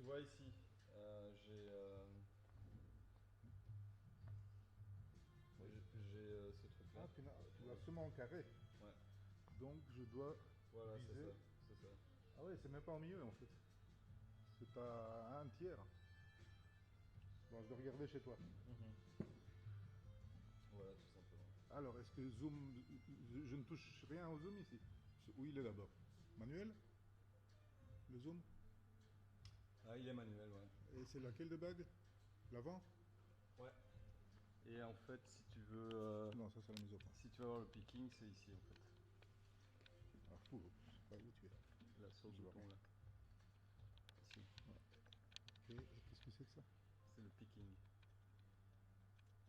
vois ici, j'ai Oui. ce truc-là. Ah, tu l'as seulement en carré. Ouais, Donc je dois voilà, c'est viser. ça, c'est ça. Ah ouais, c'est même pas en milieu en fait. C'est à un tiers. Bon, je dois regarder chez toi. Voilà, tout simplement. Alors, est-ce que zoom. Je ne touche rien au zoom ici. Où il est d'abord? Manuel? Le zoom? Ah, il est manuel, ouais. Et c'est laquelle de bague? L'avant? Ouais. Et en fait, si tu veux, Non, ça c'est la mise au point. si tu veux avoir le picking, c'est ici en fait. Ah, fou, je sais pas où tu es. Là, sur le Je vois bouton rien. là. Ici. Ok, et qu'est-ce que c'est que ça? C'est le picking.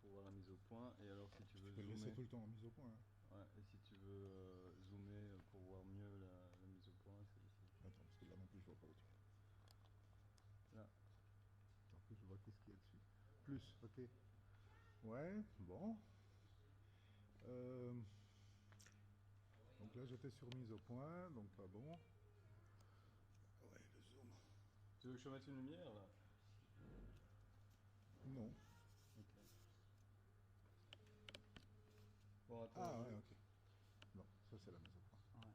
Pour voir la mise au point. Et alors, si tu veux Tu peux le laisser zoomer. tout le temps en mise au point. Hein. Ouais, et si tu veux zoomer pour voir mieux la mise au point, c'est ici. Attends, parce que là non plus je vois pas où tu es. Là. En plus je vois qu'est-ce qu'il y a dessus. Plus, ok. Ouais, bon. Euh, donc là j'étais sur mise au point, donc pas bon. Ouais, le zoom. Tu veux que je te mette une lumière là? Non. Ok. Bon, attends. Ah ouais, ok. Non, ça c'est la mise au point. Ouais.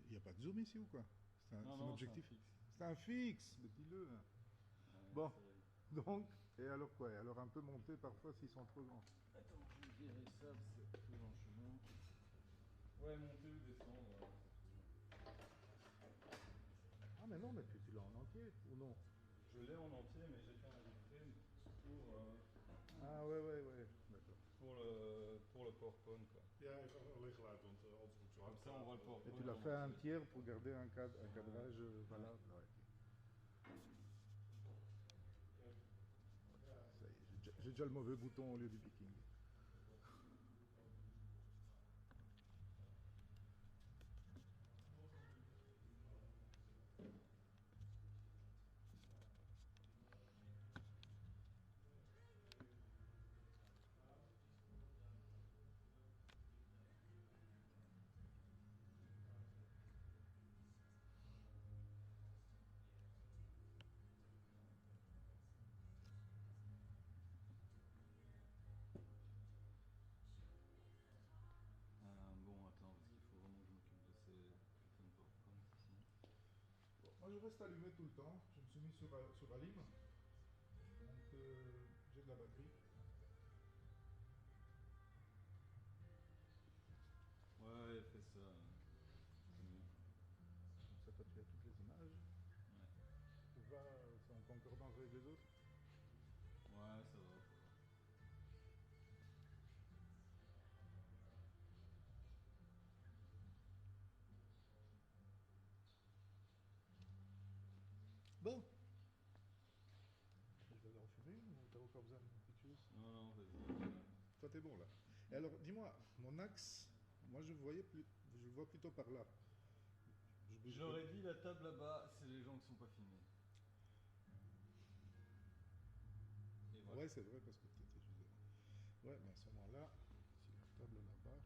Il n'y a pas de zoom ici ou quoi? C'est Non, un non, c'est un objectif. fixe. C'est un fixe, mais dis-le. Ouais, Bon, c'est... donc, et alors quoi? Alors un peu monter parfois s'ils sont trop grands. Attends, je vais virer ça, c'est tout dans le chemin. Ouais, monter ou descendre, ouais, c'est tout. Ah mais non, mais tu l'as en entier, ou non? Je l'ai en entier, mais j'ai fait un iframe Ah ouais, ouais, ouais, d'accord. pour le PowerPoint, quoi. Ja, even alleen geluid, want anders moet ik zo Comme hard ça, on voit le praten. Et PowerPoint tu l'as en fait à un entier. tiers pour garder un cadrage valable. Ouais, ok. Ça y est, j'ai déjà le mauvais bouton au lieu du picking. Bon, attends, parce qu'il faut vraiment que je m'occupe de ces putains de PowerPoint ici. Bon, moi je reste allumé tout le temps. Je me suis mis sur Alim. Donc j'ai de la batterie. Ouais, fais ça. C'est mieux. Comme ça, toi tu as toutes les images. Ouais. Ou va, c'est en concordance avec les autres. Ouais, ça va, ça va. Bon. Je vais en fumer une ou t'as encore besoin d'une petite chose? Non, non, vas-y. Toi t'es bon là. Et alors dis-moi, mon axe, moi je le vois plutôt par là. Je bouge. J'aurais dit la table là-bas, c'est les gens qui sont pas filmés. Et voilà. Ouais, c'est vrai parce que tu étais juste devant. Ouais, mais à ce moment-là, si la table là-bas,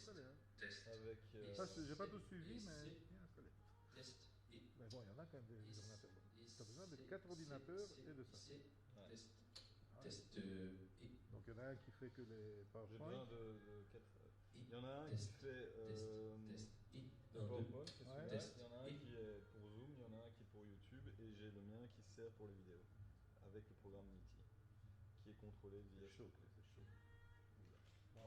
collé, hein. avec... Ça, j'ai pas tout suivi, mais c'est- bien collé. Test. Et Mais bon, il y en a quand même des ordinateurs. Tu as besoin de 4 ordinateurs et de ça. Ouais. Test. Ah, Test. Et donc il y en a un qui fait que les J'ai PowerPoint. besoin de 4... Il y en a un qui test. fait Test. Et PowerPoint, c'est celui-là. Test. Il y en a un qui est pour Zoom, il y en a un qui est pour YouTube, et j'ai le mien qui sert pour les vidéos, avec le programme Meeting, qui est contrôlé via... C'est chaud, quoi, c'est chaud.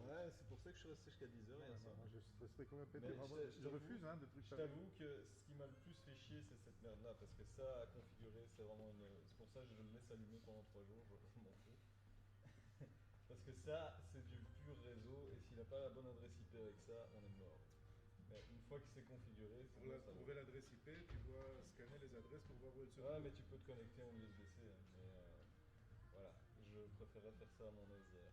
Ouais, c'est pour ça que je suis resté jusqu'à 10h hier soir. Moi, je resterai quand même pété. Mais Moi, je je t'avoue- refuse hein, de trucs Je t'avoue que ce qui m'a le plus fait chier, c'est cette merde-là, parce que ça, à configurer, c'est vraiment une... C'est pour ça que je le laisse allumer pendant 3 jours, je m'en fous. Parce que ça, c'est du pur réseau, et s'il n'a pas la bonne adresse IP avec ça, on est mort. Mais une fois que c'est configuré, c'est bon, ça va. l'adresse IP, tu dois scanner les adresses pour voir où elles se Ouais, mais tu peux te connecter en USB-C, hein, mais voilà, je préférais faire ça à mon aise hier.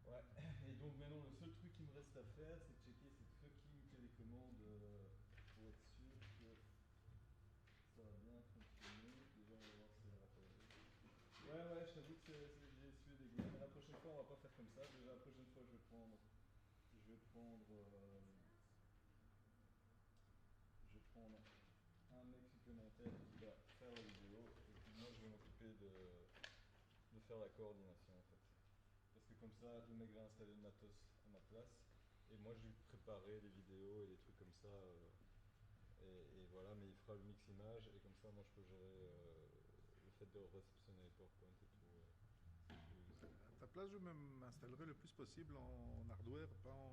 Ouais, et donc maintenant, le seul truc qui me reste à faire, c'est de checker cette fucking télécommande pour être sûr que ça va bien fonctionner. Déjà, on va voir si elle va pas. Ouais, je t'avoue que j'ai essuyé des gouttes, mais la prochaine fois, on va pas faire comme ça. Déjà, la prochaine fois, je vais prendre un mec supplémentaire qui va faire la vidéo, et puis moi, je vais m'occuper de faire la coordination, en fait. Parce que comme ça, le mec va installer le matos à ma place, et moi, je vais préparer les vidéos et les trucs comme ça, et voilà, mais il fera le mix image, et comme ça, moi, je peux gérer le fait de réceptionner les PowerPoint et tout. À ta place, je m'installerai le plus possible en hardware, pas en...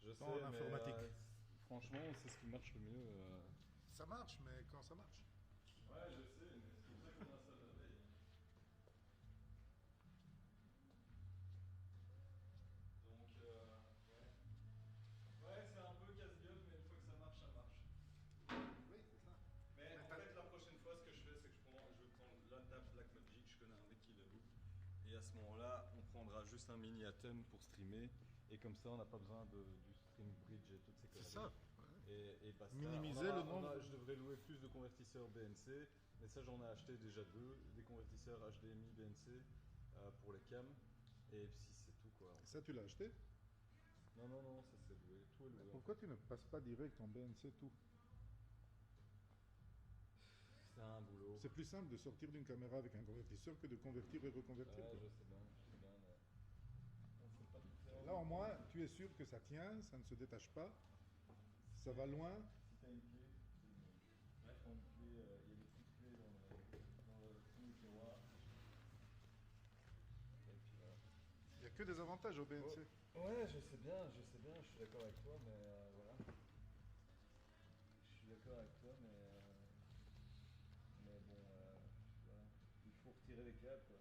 Je sais, en informatique. mais franchement, c'est ce qui marche le mieux. Ça marche, mais quand ça marche. Ouais, je sais, mais c'est pour ça qu'on a ça la veille. Donc, ouais, c'est un peu casse-gueule, mais une fois que ça marche, ça marche. Oui, c'est ça. Mais en fait, la prochaine fois, ce que je fais, c'est que je vais prendre la table Blackmagic, je connais un mec qui la loue. Et à ce moment-là, on prendra juste un mini Atom pour streamer. Et comme ça, on n'a pas besoin du stream bridge et toutes ces conneries. C'est ça. Et basta. Minimiser le nombre. Je devrais louer plus de convertisseurs BNC, mais ça j'en ai acheté déjà 2, des convertisseurs HDMI BNC pour les cams, et si c'est tout quoi. Ça, tu l'as acheté? Non, ça c'est loué, tout est loué. Pourquoi tu ne passes pas direct en BNC tout? C'est un boulot. C'est plus simple de sortir d'une caméra avec un convertisseur que de convertir et reconvertir. Ouais, quoi. je sais bien, mais on sait pas tout faire. Là, au moins, tu es sûr que ça tient, ça ne se détache pas, ça va loin. Si t'as une clé, c'est une clé, il y a des petites clés dans le truc miroir. Et puis voilà. Il n'y a que des avantages au BNC. Ouais, je sais bien, je suis d'accord avec toi, mais voilà. Je suis d'accord avec toi, mais bon, voilà. Il faut retirer les câbles, quoi.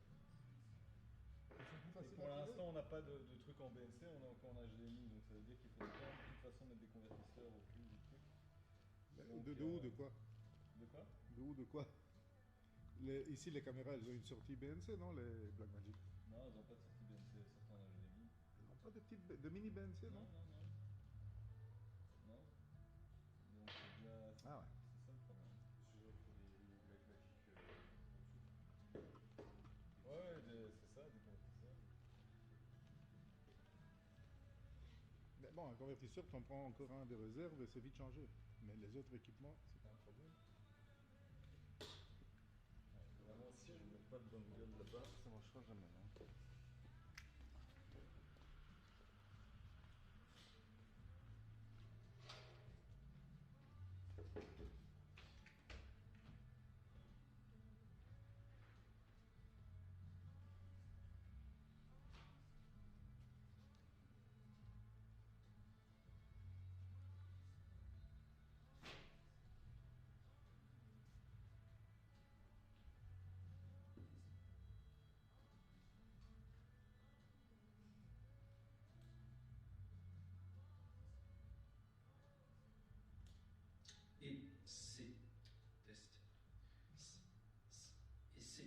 Et pour l'instant, on n'a pas de truc en BNC, on est encore en HDMI, donc ça veut dire qu'il faut de toute façon mettre des convertisseurs au plus du truc. Donc, De où, de quoi? De quoi? De où, de quoi? Ici, les caméras, elles ont une sortie BNC, non, les Blackmagic? Non, elles n'ont pas de sortie BNC, elles sortent en HDMI. Elles n'ont pas de mini BNC, non? Non. Donc c'est déjà... Ah ouais. C'est ça le problème. Sur pour les Blackmagic Ouais, c'est ça, des convertisseurs. Mais bon, un convertisseur, tu en prends encore un de réserve et c'est vite changé. Mais les autres équipements, c'est pas un problème. Vraiment, si je ne mets pas de bonne gueule là-bas, ça ne marchera jamais. Hein. et C. Test. Et C.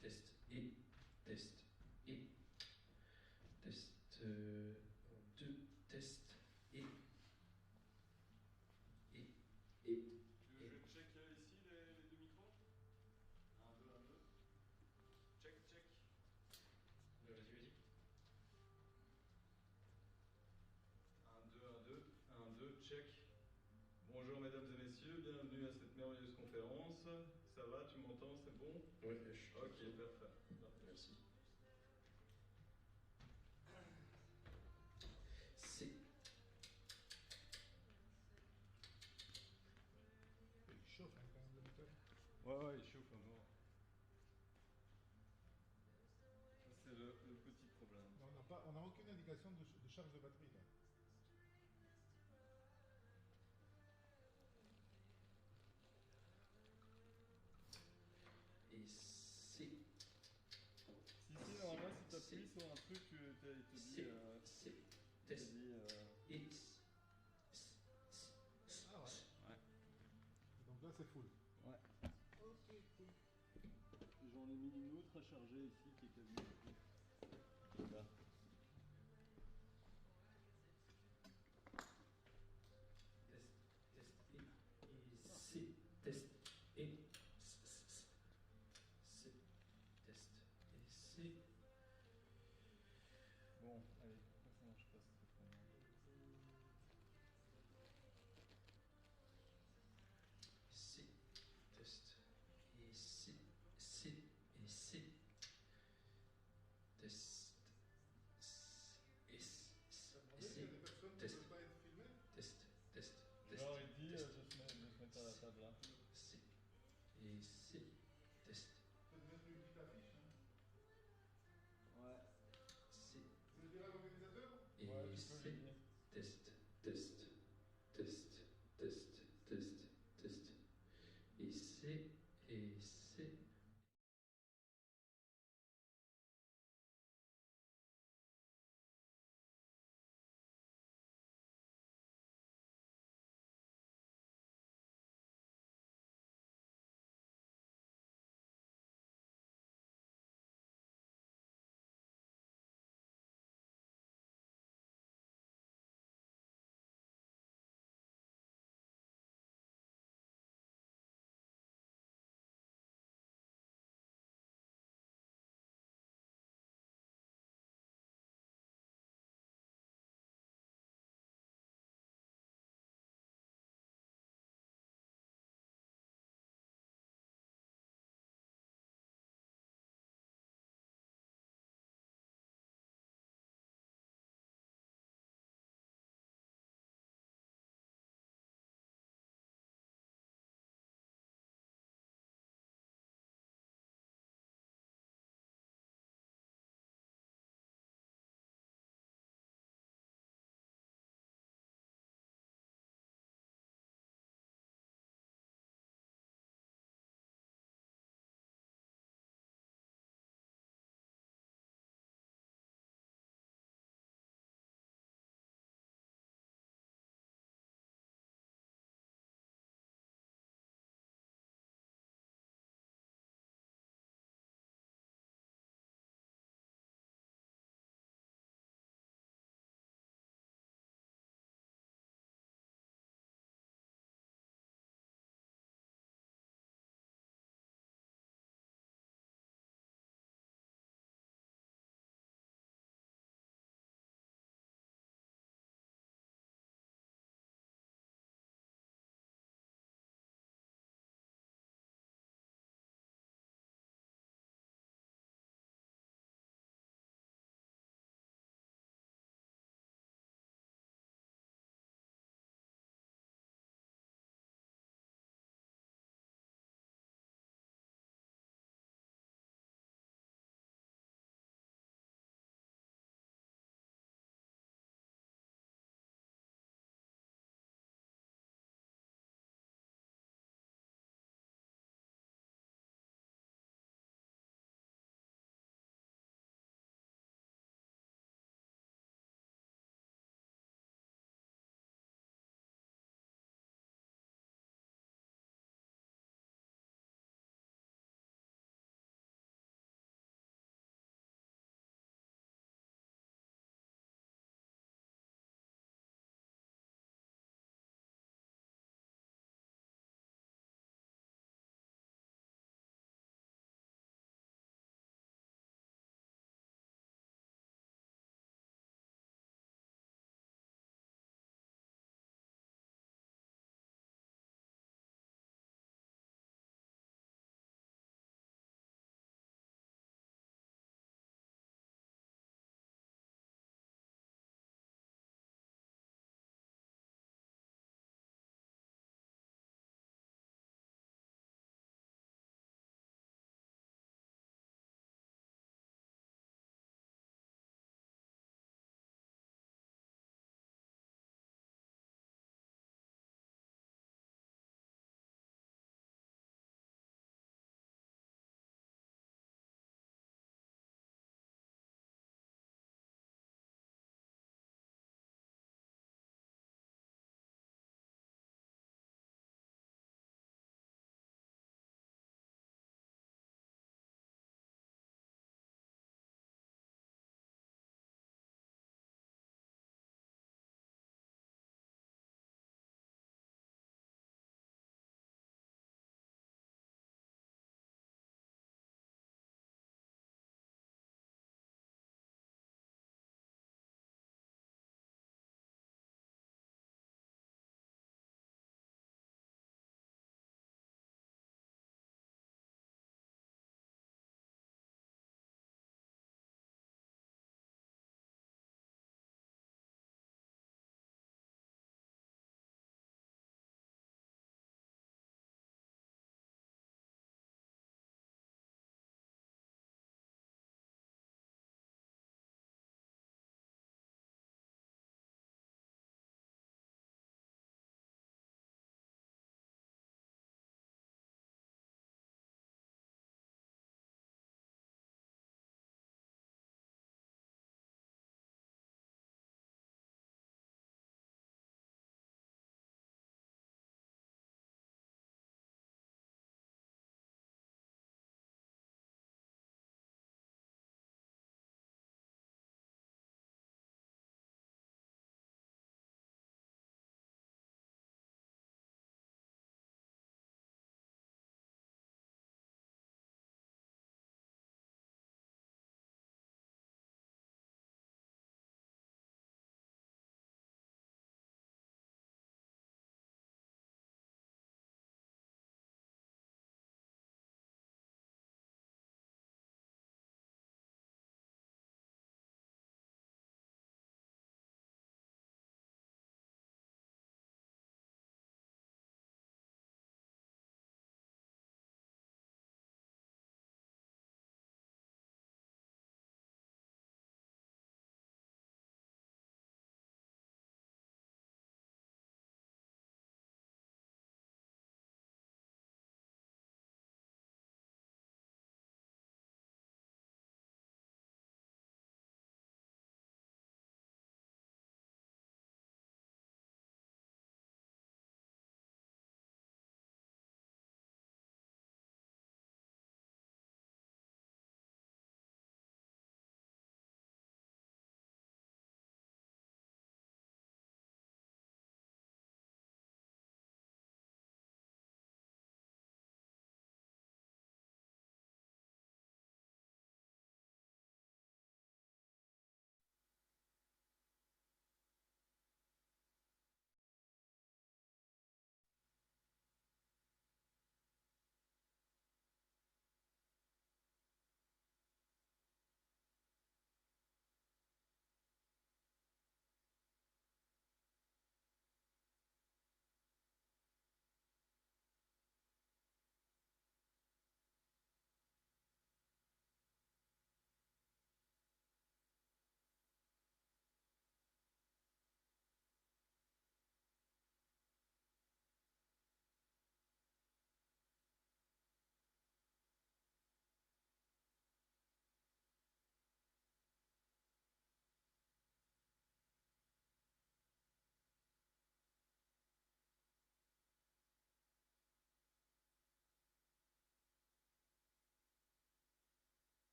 Test. Et test. Et test. 2 test. Et. Tu veux que je check ici les deux micros 1, 2, 1, 2. Check. Bonjour mesdames et messieurs, bienvenue à cette merveilleuse conférence. Ça va, tu m'entends, c'est bon? Oui, je suis. Ok, parfait. Merci. C'est. Il chauffe hein, quand même le moteur. Ouais, il chauffe un jour. Ça, c'est le petit problème. On n'a aucune indication de charge de batterie là. Et c'est. Si, normalement, si tu appuies sur un truc, il te dit. C'est. Il te Test. dit. Et. Ah ouais. Ouais. Donc là c'est full. Ouais. Ok, cool. J'en ai mis une autre à charger ici qui est quasi. Là. Test. Et. C'est. Test. Et c'est. Bon, allez, pourquoi ça marche pas ce truc-là? C'est. Test. Et c'est. Et c'est. Test. Et Ça demandait s'il y a des personnes qui ne Test. veulent pas être filmées. Test. Genre, il dit de se mettre à la table là. C'est. Et c'est. Test. Peut-être mettre une petite affiche. Hein. Ouais. C'est. Vous le dire à l'organisateur? Et Ouais, tu peux c'est. lui dire. Test. Et c'est. Et c'est.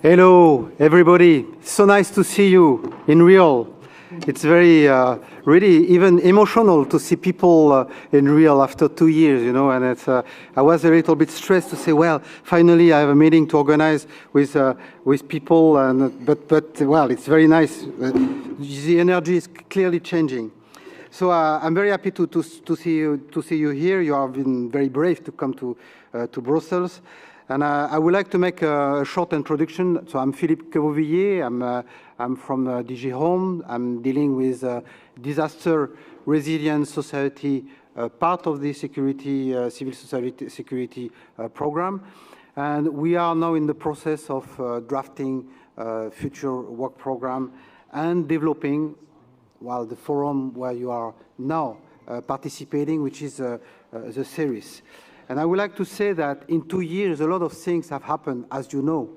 Hello, everybody. So nice to see you in real. It's very, really even emotional to see people in real after 2 years, you know, and it's, I was a little bit stressed to say, well, finally I have a meeting to organize with people, and, but well, it's very nice. The energy is clearly changing. So I'm very happy to see you here. You have been very brave to come to Brussels. And I would like to make a short introduction. So I'm Philippe Quevauvilliers. I'm from DG Home. I'm dealing with disaster resilience society, part of the security, civil society security program. And we are now in the process of drafting future work program and developing, well, the forum where you are now participating, which is the CERIS. And I would like to say that in 2 years, a lot of things have happened, as you know,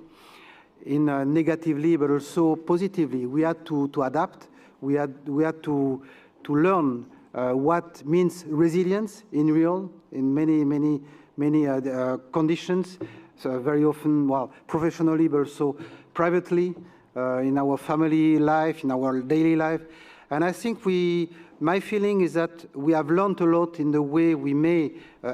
in negatively, but also positively. We had to adapt. We had to learn what means resilience in real, in many conditions. So very often, well, professionally, but also privately, in our family life, in our daily life. And I think my feeling is that we have learned a lot in the way we may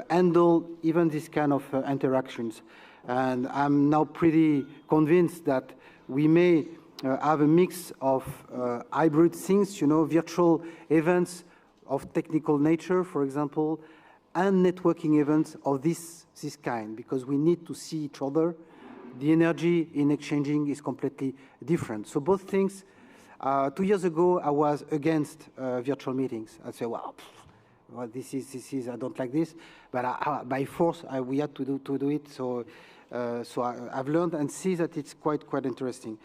handle even this kind of interactions. And I'm now pretty convinced that we may have a mix of hybrid things, you know, virtual events of technical nature, for example, and networking events of this kind, because we need to see each other. The energy in exchanging is completely different. So both things. 2 years ago, I was against virtual meetings. I'd say, well, this is, I don't like this, but by force, we had to do it. So I've learned and see that it's quite interesting.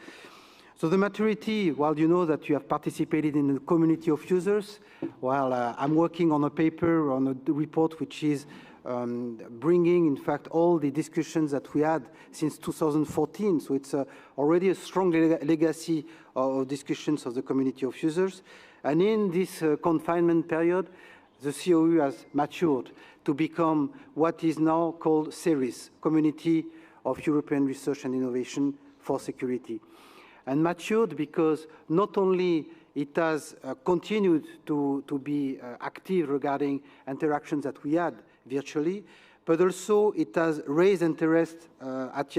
So the maturity, well, you know that you have participated in the community of users. Well, I'm working on a paper, on a report, which is bringing, in fact, all the discussions that we had since 2014. So it's already a strong legacy of discussions of the community of users. And in this confinement period, the COU has matured to become what is now called CERIS, Community of European Research and Innovation for Security. And matured because not only it has continued to be active regarding interactions that we had virtually, but also it has raised interest at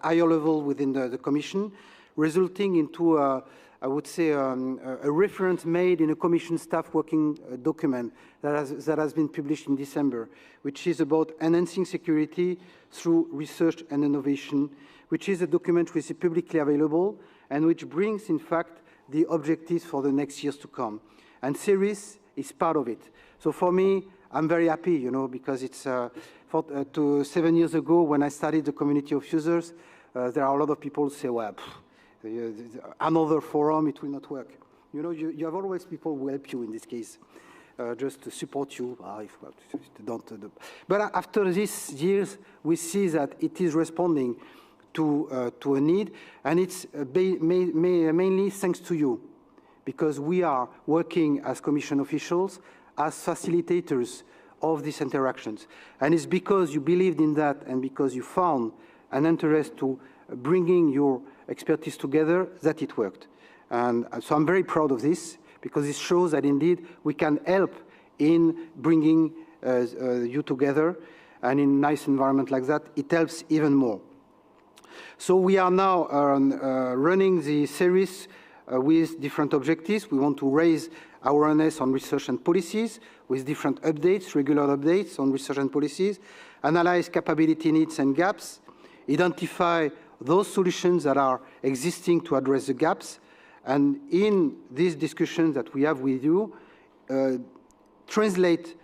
higher level within the Commission, resulting into, I would say, a reference made in a Commission staff working document that has been published in December, which is about enhancing security through research and innovation, which is a document which is publicly available and which brings, in fact, the objectives for the next years to come. And CERIS is part of it. So for me, I'm very happy, you know, because it's 7 years ago when I started the community of users, there are a lot of people who say, well, another forum, it will not work. You know, you have always people who help you in this case, just to support you. But after these years, we see that it is responding to a need, and it's mainly thanks to you, because we are working as Commission officials, as facilitators of these interactions. And it's because you believed in that and because you found an interest to bringing your expertise together that it worked. And so I'm very proud of this, because it shows that indeed we can help in bringing you together, and in a nice environment like that, it helps even more. So we are now running the CERIS with different objectives. We want to raise awareness on research and policies with different updates, regular updates on research and policies, analyze capability needs and gaps, identify those solutions that are existing to address the gaps, and in these discussions that we have with you, translate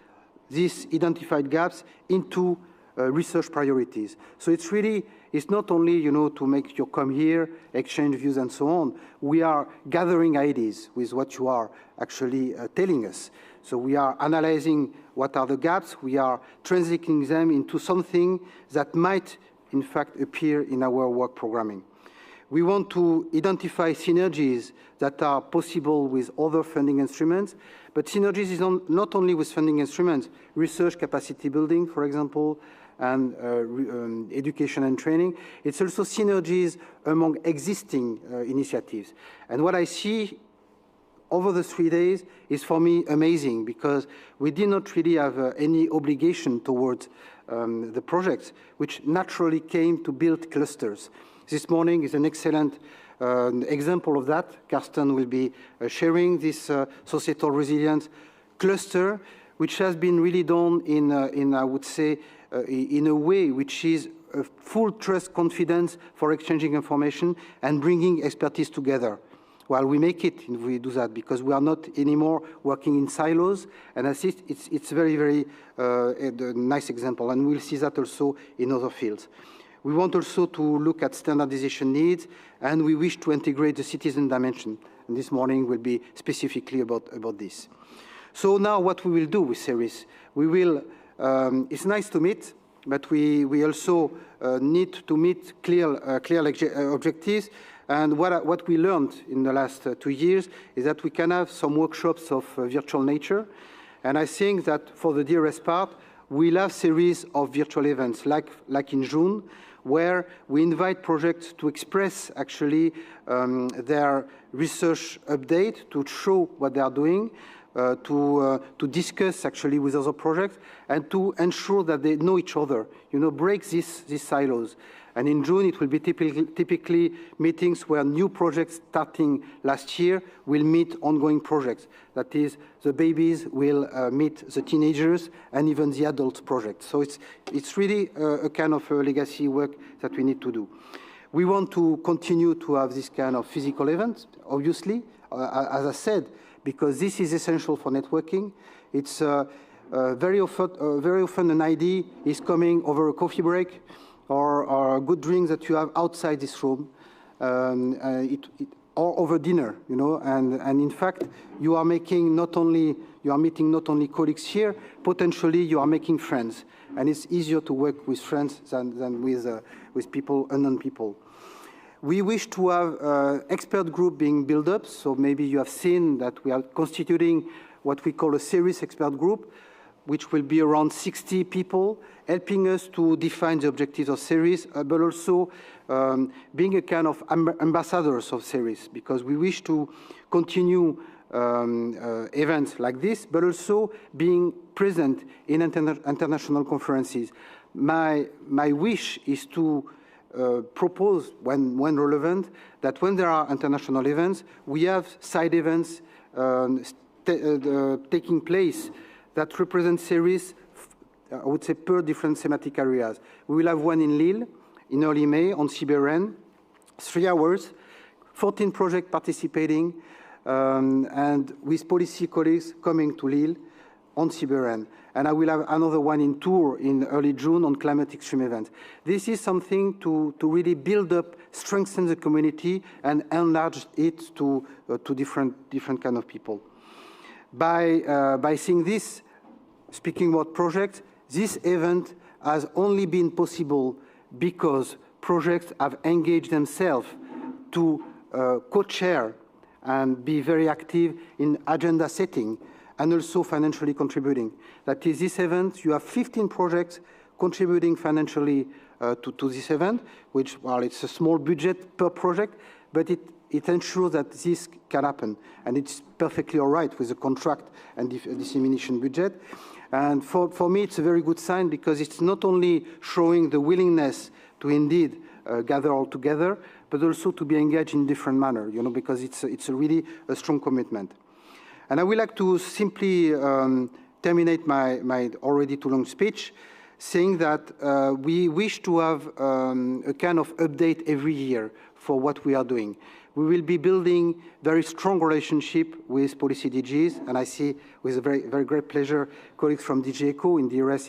these identified gaps into research priorities. So it's really, it's not only, you know, to make you come here, exchange views and so on. We are gathering ideas with what you are actually telling us. So we are analyzing what are the gaps. We are translating them into something that might, in fact, appear in our work programming. We want to identify synergies that are possible with other funding instruments, but synergies is not only with funding instruments, research capacity building, for example, and education and training. It's also synergies among existing initiatives. And what I see over the 3 days is for me amazing, because we did not really have any obligation towards the projects, which naturally came to build clusters. This morning is an excellent example of that. Karsten will be sharing this societal resilience cluster, which has been really done in I would say, in a way which is a full trust confidence for exchanging information and bringing expertise together. Well, we make it if we do that, because we are not anymore working in silos, and I think it's very, very a nice example, and we'll see that also in other fields. We want also to look at standardization needs, and we wish to integrate the citizen dimension, and this morning will be specifically about this. So now what we will do with CERIS, we will, it's nice to meet, but we also need to meet clear objectives. And what we learned in the last 2 years is that we can have some workshops of virtual nature. And I think that for the DRS part, we'll have series of virtual events like in June, where we invite projects to express actually their research update, to show what they are doing, to discuss actually with other projects, and to ensure that they know each other, break these silos. And in June, it will be typically meetings where new projects starting last year will meet ongoing projects. That is, the babies will meet the teenagers and even the adult projects. So it's really a kind of legacy work that we need to do. We want to continue to have this kind of physical events, obviously, as I said, because this is essential for networking. It's very often an idea is coming over a coffee break, or a good drink that you have outside this room, or over dinner, and in fact, you are meeting not only colleagues here, potentially you are making friends, and it's easier to work with friends than with people, unknown people. We wish to have expert group being built up, so maybe you have seen that we are constituting what we call a CERIS expert group, which will be around 60 people, helping us to define the objectives of CERIS, but also being a kind of ambassadors of CERIS, because we wish to continue events like this, but also being present in international conferences. My wish is to propose, when relevant, that when there are international events, we have side events taking place that represent CERIS, I would say, per different thematic areas. We will have one in Lille in early May on CBRN, 3 hours, 14 projects participating, and with policy colleagues coming to Lille on CBRN. And I will have another one in Tours in early June on climate extreme events. This is something to really build up, strengthen the community, and enlarge it to different kind of people. By seeing this, speaking about projects, this event has only been possible because projects have engaged themselves to co-chair and be very active in agenda setting and also financially contributing. That is, this event, you have 15 projects contributing financially to this event, which, well, it's a small budget per project, but it ensures that this can happen. And it's perfectly all right with the contract and dissemination budget. And for me, it's a very good sign, because it's not only showing the willingness to indeed gather all together, but also to be engaged in different manner, because it's a really a strong commitment. And I would like to simply terminate my already too long speech, saying that we wish to have a kind of update every year for what we are doing. We will be building very strong relationship with policy DGs, and I see with a very, very great pleasure colleagues from DG ECO. In DRS,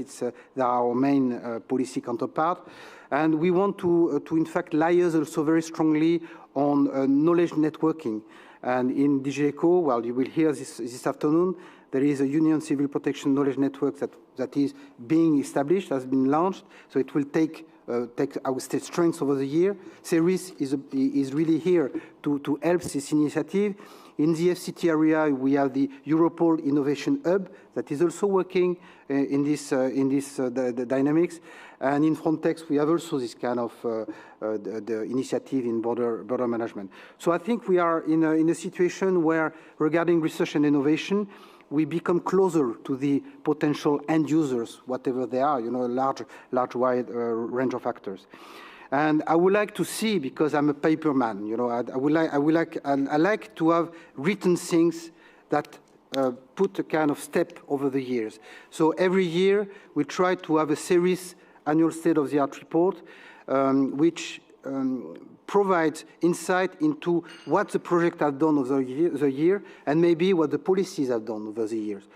they are our main policy counterpart. And we want to in fact, liaise also very strongly on knowledge networking. And in DG ECO, well, you will hear this afternoon, there is a Union Civil Protection Knowledge Network that is being established, has been launched, so it will take take, I would say, strengths over the year. CERIS is really here to help this initiative. In the FCT area, we have the Europol Innovation Hub that is also working in this the dynamics. And in Frontex, we have also this kind of the initiative in border management. So I think we are in a situation where, regarding research and innovation, we become closer to the potential end users, whatever they are, you know, a large wide range of actors. And I would like to see, because I'm a paper man, you know, I like to have written things that put a kind of step over the years. So every year we try to have a CERIS annual state-of-the-art report, which provides insight into what the project has done over the year and maybe what the policies have done over the years.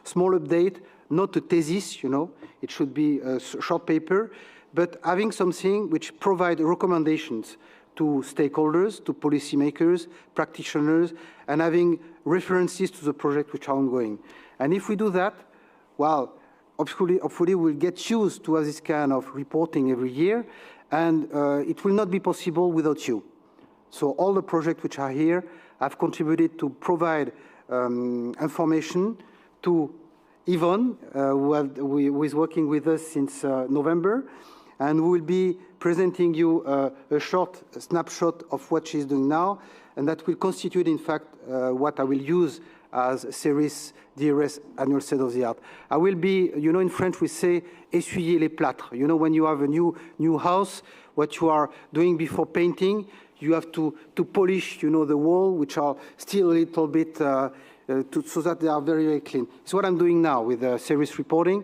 Small update, not a thesis, you know, it should be a short paper, but having something which provides recommendations to stakeholders, to policymakers, practitioners, and having references to the project which are ongoing. And if we do that, well, hopefully we'll get used to have this kind of reporting every year, and it will not be possible without you. So all the projects which are here have contributed to provide information to Yvonne, who is working with us since November, and we will be presenting you a short snapshot of what she's doing now, and that will constitute, in fact, what I will use as CERIS DRS annual state of the art. I will be, you know, in French we say essuyer les plâtres. You know, when you have a new house, what you are doing before painting, you have to polish, you know, the wall, which are still a little bit so that they are very, very clean. It's what I'm doing now with CERIS reporting.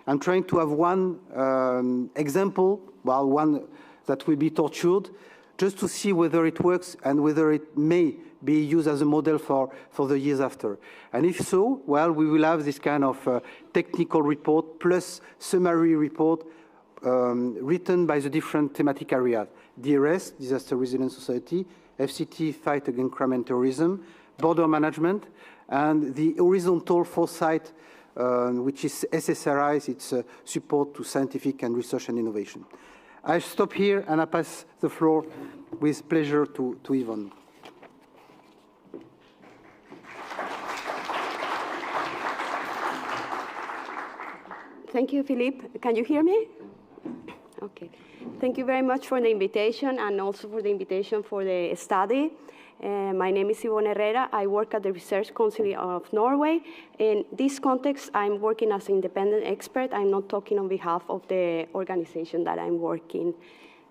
I'm trying to have one example, well, one that will be tortured, just to see whether it works and whether it may be used as a model for the years after. And if so, well, we will have this kind of technical report plus summary report written by the different thematic areas. DRS, Disaster Resilient Society, FCT, Fight Against Crime and Terrorism, Border Management, and the horizontal foresight, which is SSRIs, it's support to scientific and research and innovation. I stop here and I pass the floor with pleasure to Yvonne. Thank you, Philippe. Can you hear me? Okay. Thank you very much for the invitation and also for the invitation for the study. My name is Yvonne Herrera. I work at the Research Council of Norway. In this context, I'm working as an independent expert. I'm not talking on behalf of the organization that I'm working.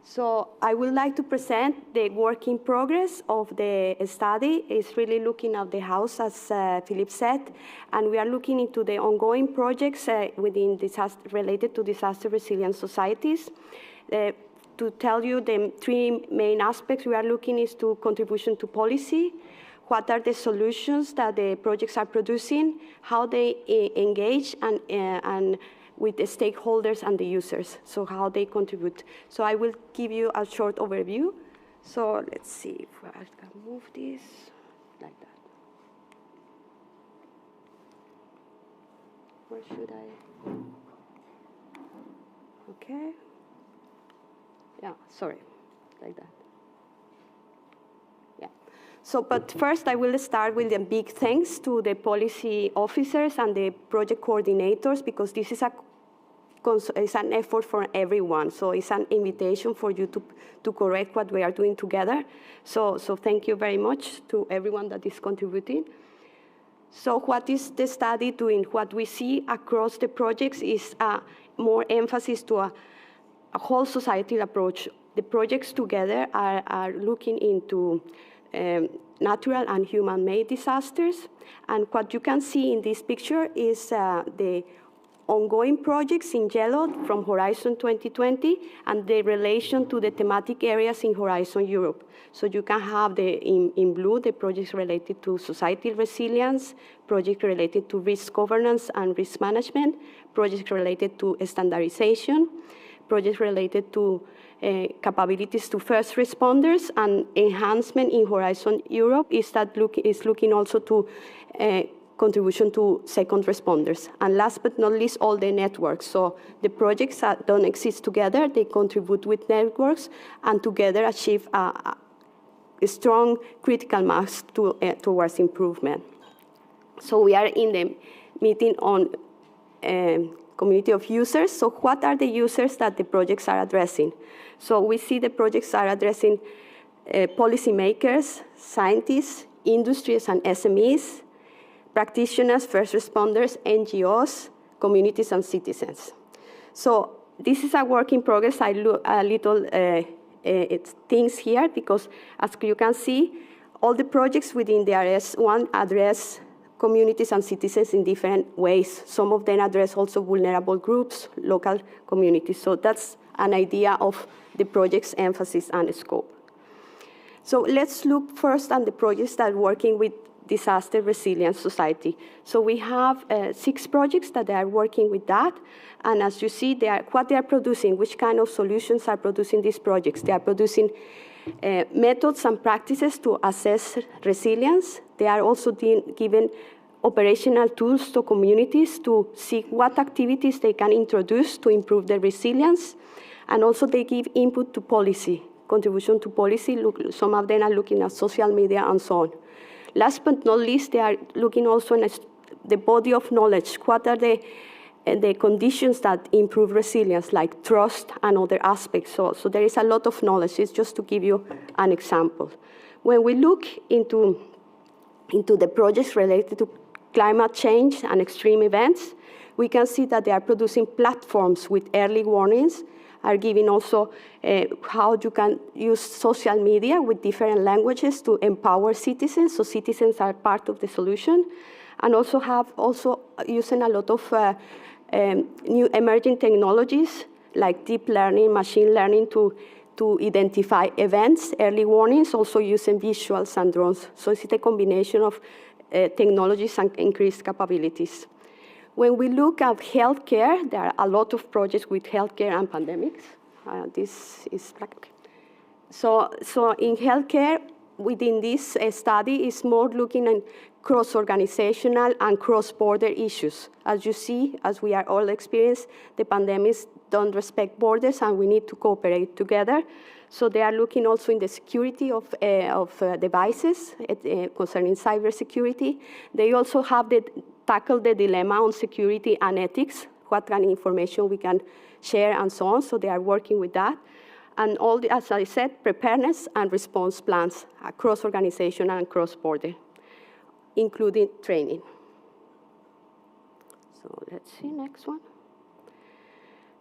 So I would like to present the work in progress of the study. It's really looking at the house, as Philippe said, and we are looking into the ongoing projects within related to disaster resilient societies. To tell you the three main aspects we are looking is to contribution to policy, what are the solutions that the projects are producing, how they engage and with the stakeholders and the users, so how they contribute. So I will give you a short overview. So let's see if I can move this like that. Where should I? Okay. Yeah, sorry, like that. Yeah. So, but first I will start with the big thanks to the policy officers and the project coordinators, because this is it's an effort for everyone. So it's an invitation for you to correct what we are doing together. So thank you very much to everyone that is contributing. So what is the study doing? What we see across the projects is more emphasis to a whole societal approach. The projects together are looking into natural and human-made disasters. And what you can see in this picture is the ongoing projects in yellow from Horizon 2020 and the relation to the thematic areas in Horizon Europe. So you can have in blue the projects related to societal resilience, projects related to risk governance and risk management, projects related to standardization, projects related to capabilities to first responders, and enhancement in Horizon Europe is looking also to contribution to second responders. And last but not least, all the networks. So the projects that don't exist together, they contribute with networks and together achieve a strong critical mass towards improvement. So we are in the meeting on community of users. So what are the users that the projects are addressing? So we see the projects are addressing policymakers, scientists, industries and SMEs, practitioners, first responders, NGOs, communities and citizens. So this is a work in progress. I look a little things here because as you can see, all the projects within the RS1 address communities and citizens in different ways. Some of them address also vulnerable groups, local communities. So that's an idea of the project's emphasis and scope. So let's look first at the projects that are working with disaster resilient society. So we have 6 projects that are working with that. And as you see, what they are producing, which kind of solutions are producing these projects? They are producing methods and practices to assess resilience. They are also giving operational tools to communities to see what activities they can introduce to improve their resilience. And also they give input to policy, contribution to policy. Some of them are looking at social media and so on. Last but not least, they are looking also at the body of knowledge. What are the conditions that improve resilience, like trust and other aspects? So there is a lot of knowledge. It's just to give you an example. When we look into the projects related to climate change and extreme events, we can see that they are producing platforms with early warnings, are giving also how you can use social media with different languages to empower citizens, so citizens are part of the solution, and also using a lot of new emerging technologies like deep learning, machine learning to identify events, early warnings, also using visuals and drones. So it's a combination of technologies and increased capabilities. When we look at healthcare, there are a lot of projects with healthcare and pandemics. This is like, so in healthcare, within this study is more looking at cross-organizational and cross-border issues. As you see, as we are all experienced, the pandemics don't respect borders and we need to cooperate together. So they are looking also in the security of devices concerning cybersecurity. They also have tackle the dilemma on security and ethics, what kind of information we can share and so on. So they are working with that. And all, as I said, preparedness and response plans across organization and cross-border, including training. So let's see, next one.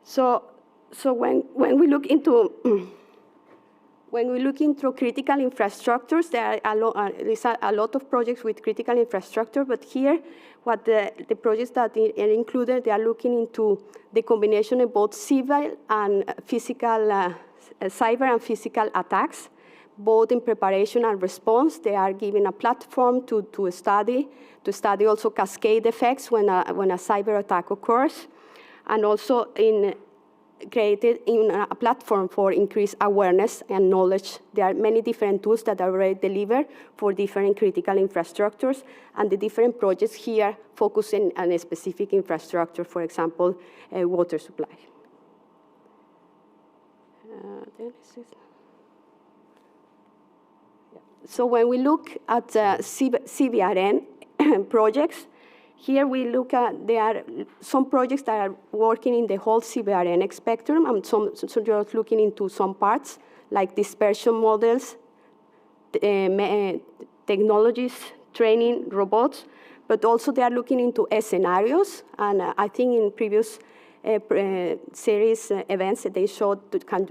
So when we look into when we look into critical infrastructures, there are a lot of projects with critical infrastructure, but here, what the projects that are included, they are looking into the combination of both civil and physical, cyber and physical attacks, both in preparation and response. They are giving a platform to study also cascade effects when a cyber attack occurs, and also created in a platform for increased awareness and knowledge. There are many different tools that are already delivered for different critical infrastructures, and the different projects here focusing on a specific infrastructure, for example, water supply. So when we look at CBRN projects, here we look at, there are some projects that are working in the whole CBRN spectrum, and some just looking into some parts, like dispersion models, technologies, training, robots, but also they are looking into scenarios. And I think in previous CERIS events, they showed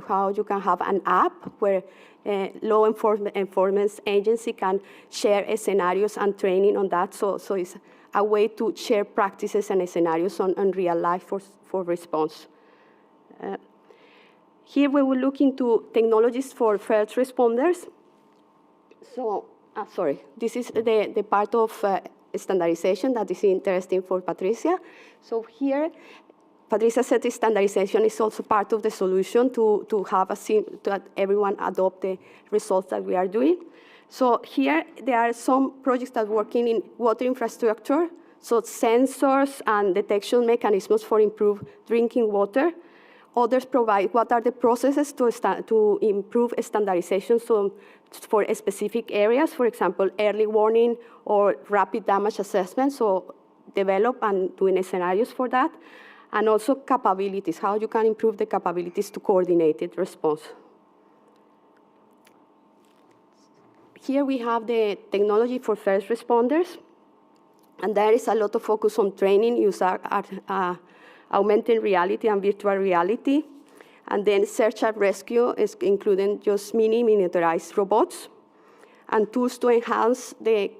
how you can have an app where law enforcement agency can share scenarios and training on that. So it's a way to share practices and scenarios on real life for response. Here we will look into technologies for first responders. So, sorry, this is the part of standardization that is interesting for Patricia. So here, Patricia said standardization is also part of the solution to have that everyone adopt the results that we are doing. So here there are some projects that are working in water infrastructure, so sensors and detection mechanisms for improved drinking water. Others provide what are the processes to improve standardization for specific areas, for example, early warning or rapid damage assessment, so develop and doing scenarios for that. And also capabilities, how you can improve the capabilities to coordinated response. Here we have the technology for first responders, and there is a lot of focus on training, use augmented reality and virtual reality. And then search and rescue is including just miniaturized robots and tools to enhance the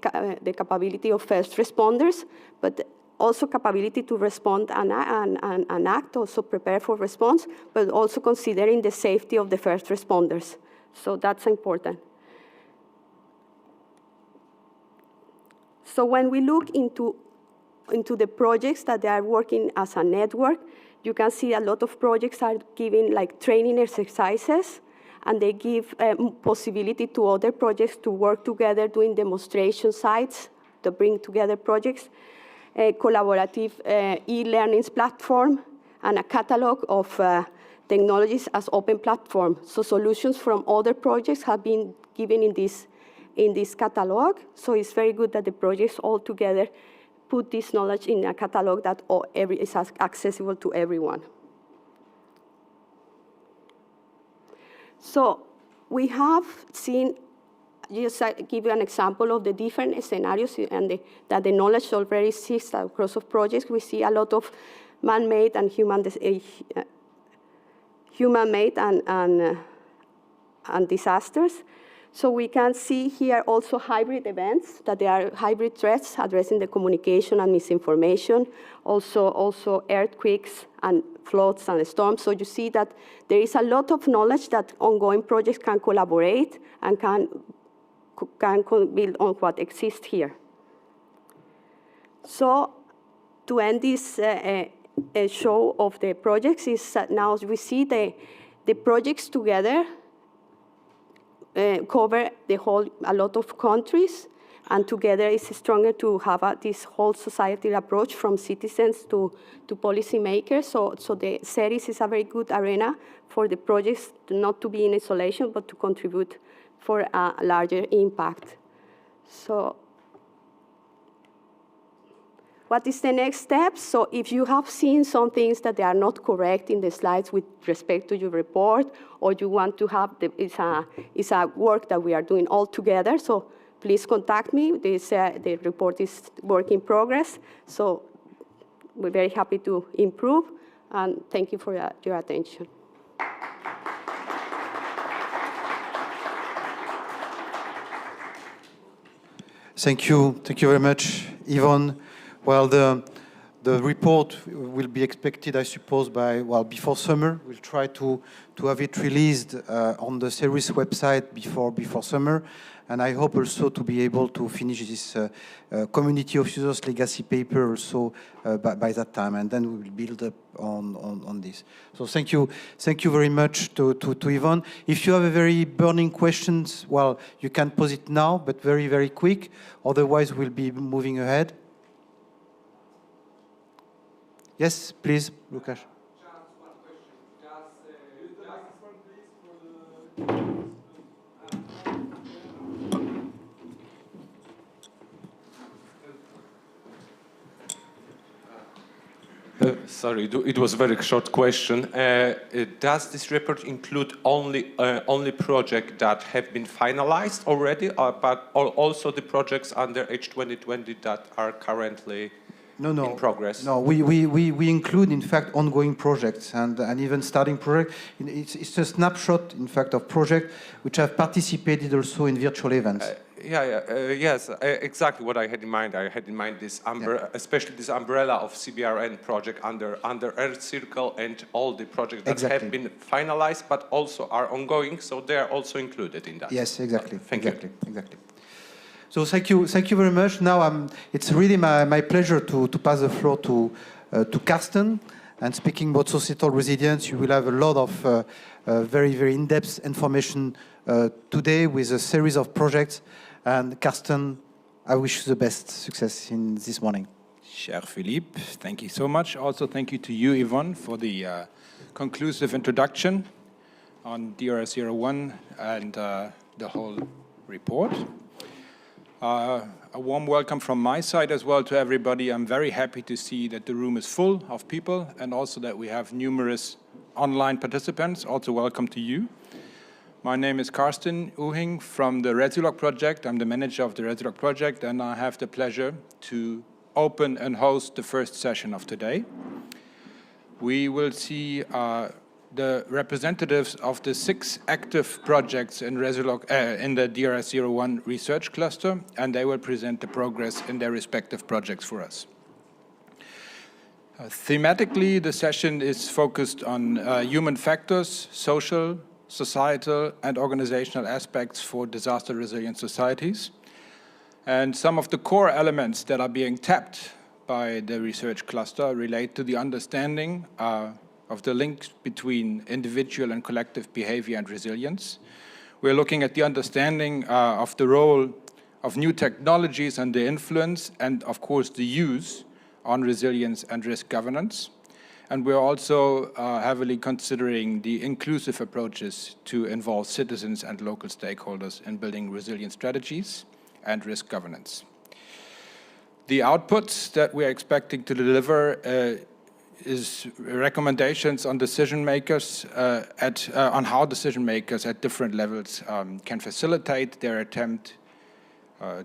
capability of first responders, but also capability to respond and act, also prepare for response, but also considering the safety of the first responders. So that's important. So when we look into the projects that they are working as a network, you can see a lot of projects are giving like training exercises, and they give possibility to other projects to work together doing demonstration sites to bring together projects, a collaborative e-learning platform, and a catalog of technologies as open platform. So solutions from other projects have been given in this catalog. So it's very good that the projects all together put this knowledge in a catalog that is accessible to everyone. So we have seen, just give you an example of the different scenarios and that the knowledge already exists across of projects. We see a lot of man-made and human-made and disasters. So we can see here also hybrid events, that there are hybrid threats addressing the communication and misinformation, also earthquakes and floods and storms. So you see that there is a lot of knowledge that ongoing projects can collaborate and can build on what exists here. So to end this show of the projects is that now we see the projects together cover a lot of countries, and together it's stronger to have this whole societal approach from citizens to policymakers. So the CERIS is a very good arena for the projects not to be in isolation, but to contribute for a larger impact. So what is the next step? So if you have seen some things that they are not correct in the slides with respect to your report, or you want to have, it's a work that we are doing all together, so please contact me. The report is work in progress, so we're very happy to improve, and thank you for your attention. Thank you very much, Yvonne. Well, the report will be expected, I suppose, before summer. We'll try to have it released on the CERIS website before summer. And I hope also to be able to finish this community of users legacy paper also by that time. And then we will build up on this. So thank you very much to Yvonne. If you have a very burning questions, well, you can pose it now, but very, very quick. Otherwise, we'll be moving ahead. Yes, please, Lukasz. Just one question. Use the microphone, please, Sorry, it was a very short question. Does this report include only projects that have been finalized already, but also the projects under H2020 that are currently in progress? No, we include, in fact, ongoing projects and even starting projects. It's a snapshot, in fact, of projects which have participated also in virtual events. Yes, exactly what I had in mind. I had in mind this especially this umbrella of CBRN project under Earth Circle and all the projects that have been finalized, but also are ongoing. So they are also included in that. Yes, exactly. Thank you. Exactly. So thank you very much. Now it's really my pleasure to pass the floor to Karsten. And speaking about societal resilience, you will have a lot of very, very in-depth information today with a series of projects. And Carsten, I wish you the best success in this morning. Cher Philippe, thank you so much. Also, thank you to you, Yvonne, for the conclusive introduction on DRS01 and the whole report. A warm welcome from my side as well to everybody. I'm very happy to see that the room is full of people and also that we have numerous online participants. Also welcome to you. My name is Carsten Uhing from the Resilog project. I'm the manager of the Resilog project, and I have the pleasure to open and host the first session of today. We will see the representatives of the 6 active projects in Resilog, in the DRS01 research cluster, and they will present the progress in their respective projects for us. Thematically, the session is focused on human factors, social, societal, and organizational aspects for disaster-resilient societies. And some of the core elements that are being tapped by the research cluster relate to the understanding of the links between individual and collective behavior and resilience. We're looking at the understanding of the role of new technologies and the influence and, of course, the use on resilience and risk governance. And we're also heavily considering the inclusive approaches to involve citizens and local stakeholders in building resilient strategies and risk governance. The outputs that we're expecting to deliver is recommendations on decision makers on how decision makers at different levels can facilitate their attempt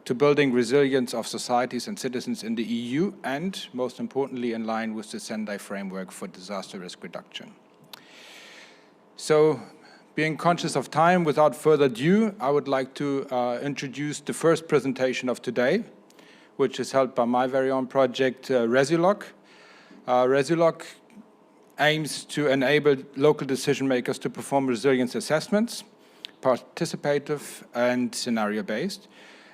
to building resilience of societies and citizens in the EU, and most importantly in line with the Sendai framework for disaster risk reduction. So, being conscious of time, without further ado, I would like to introduce the first presentation of today, which is held by my very own project, Resilog. Resilog aims to enable local decision makers to perform resilience assessments, participative and scenario-based,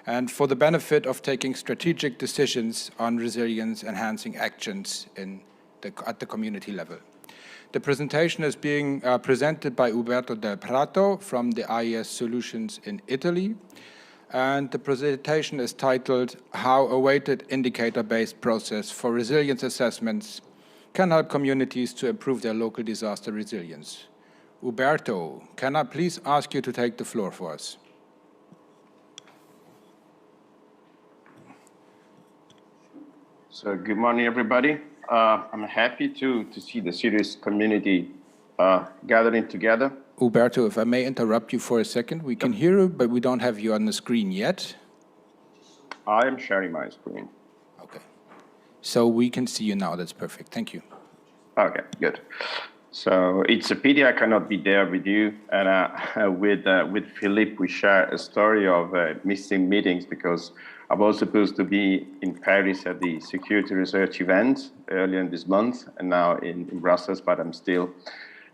and for the benefit of taking strategic decisions on resilience-enhancing actions at the community level. The presentation is being presented by Uberto Del Prato from the IES Solutions in Italy, and the presentation is titled How a Weighted Indicator-Based Process for Resilience Assessments Can Help Communities to Improve Their Local Disaster Resilience. Uberto, can I please ask you to take the floor for us? So good morning, everybody. I'm happy to see the CERIS community gathering together. Uberto, if I may interrupt you for a second, we can hear you, but we don't have you on the screen yet. I am sharing my screen. Okay. So we can see you now. That's perfect. Thank you. Okay, good. So it's a pity I cannot be there with you. And with Philippe, we share a story of missing meetings because I was supposed to be in Paris at the security research event earlier in this month, and now in Brussels, but I'm still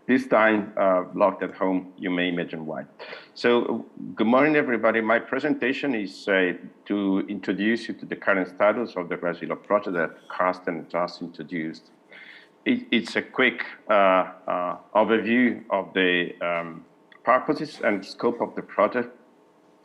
this time locked at home. You may imagine why. So good morning, everybody. My presentation is to introduce you to the current status of the Resilog project that Carsten just introduced. It's a quick overview of the purposes and scope of the project.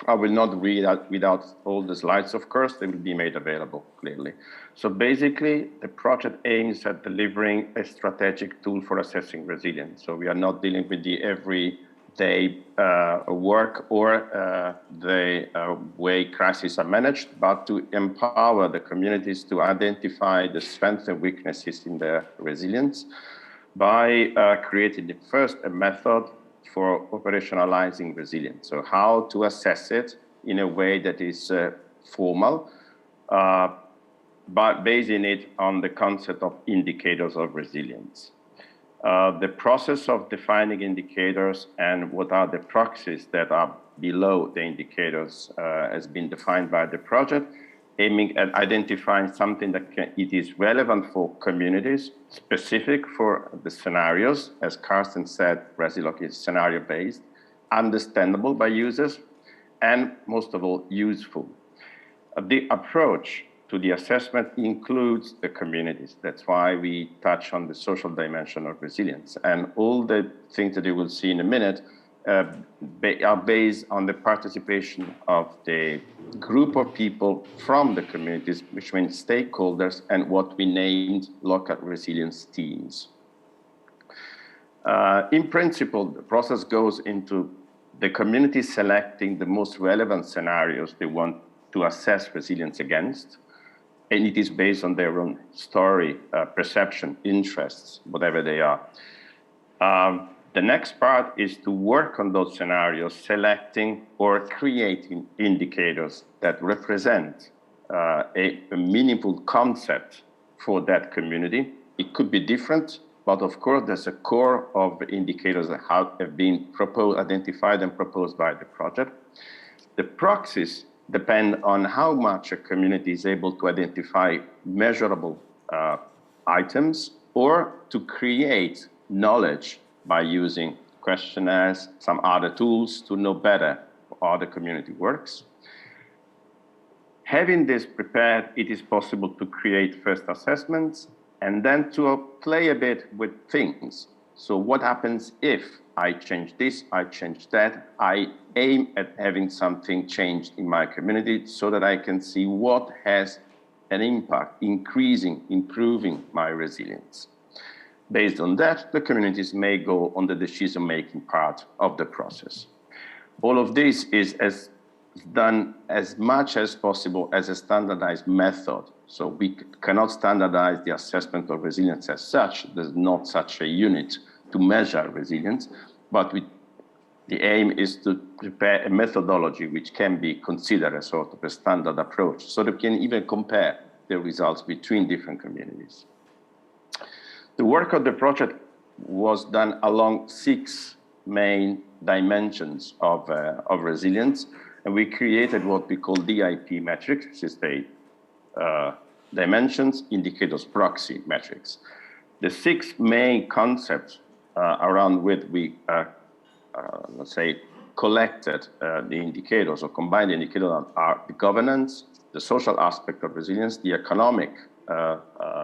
I will not read out without all the slides, of course. They will be made available clearly. So basically, the project aims at delivering a strategic tool for assessing resilience. So we are not dealing with the everyday work or the way crises are managed, but to empower the communities to identify the strengths and weaknesses in their resilience by creating first a method for operationalizing resilience. So how to assess it in a way that is formal, but basing it on the concept of indicators of resilience. The process of defining indicators and what are the proxies that are below the indicators has been defined by the project, aiming at identifying something that it is relevant for communities, specific for the scenarios. As Carsten said, Resilog is scenario-based, understandable by users, and most of all, useful. The approach to the assessment includes the communities. That's why we touch on the social dimension of resilience. And all the things that you will see in a minute are based on the participation of the group of people from the communities, which means stakeholders and what we named local resilience teams. In principle, the process goes into the community selecting the most relevant scenarios they want to assess resilience against, and it is based on their own story, perception, interests, whatever they are. The next part is to work on those scenarios, selecting or creating indicators that represent a meaningful concept for that community. It could be different, but of course, there's a core of indicators that have been proposed, identified and proposed by the project. The proxies depend on how much a community is able to identify measurable items or to create knowledge by using questionnaires, some other tools to know better how the community works. Having this prepared, it is possible to create first assessments and then to play a bit with things. So what happens if I change this, I change that, I aim at having something changed in my community so that I can see what has an impact, increasing, improving my resilience. Based on that, the communities may go on the decision-making part of the process. All of this is done as much as possible as a standardized method. So we cannot standardize the assessment of resilience as such. There's not such a unit to measure resilience, but the aim is to prepare a methodology which can be considered a sort of a standard approach, so that we can even compare the results between different communities. The work of the project was done along 6 main dimensions of resilience, and we created what we call DIP metrics, which is the dimensions, indicators, proxy metrics. The 6 main concepts around which we, let's say, collected the indicators or combined indicators are the governance, the social aspect of resilience, the economic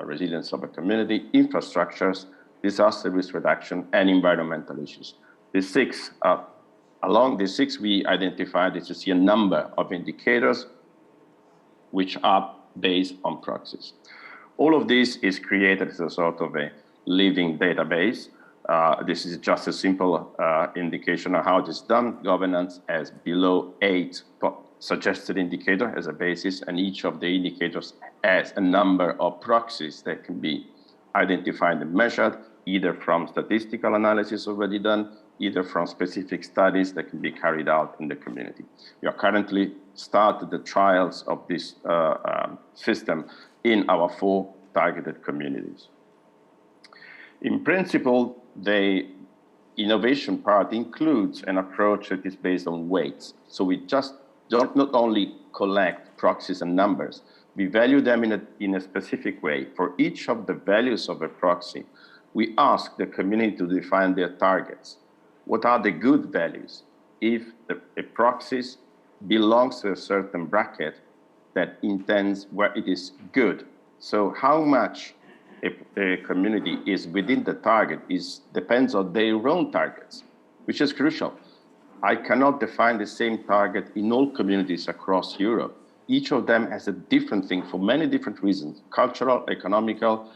resilience of a community, infrastructures, disaster risk reduction, and environmental issues. Along the 6, we identified, as you see, a number of indicators which are based on proxies. All of this is created as a sort of a living database. This is just a simple indication of how it is done. Governance has below 8 suggested indicators as a basis, and each of the indicators has a number of proxies that can be identified and measured, either from statistical analysis already done, either from specific studies that can be carried out in the community. We are currently started the trials of this system in our 4 targeted communities. In principle, the innovation part includes an approach that is based on weights. So we just don't not only collect proxies and numbers, we value them in a specific way. For each of the values of a proxy, we ask the community to define their targets. What are the good values? If a proxy belongs to a certain bracket that intends where it is good. So how much a community is within the target depends on their own targets, which is crucial. I cannot define the same target in all communities across Europe. Each of them has a different thing for many different reasons, cultural, economical,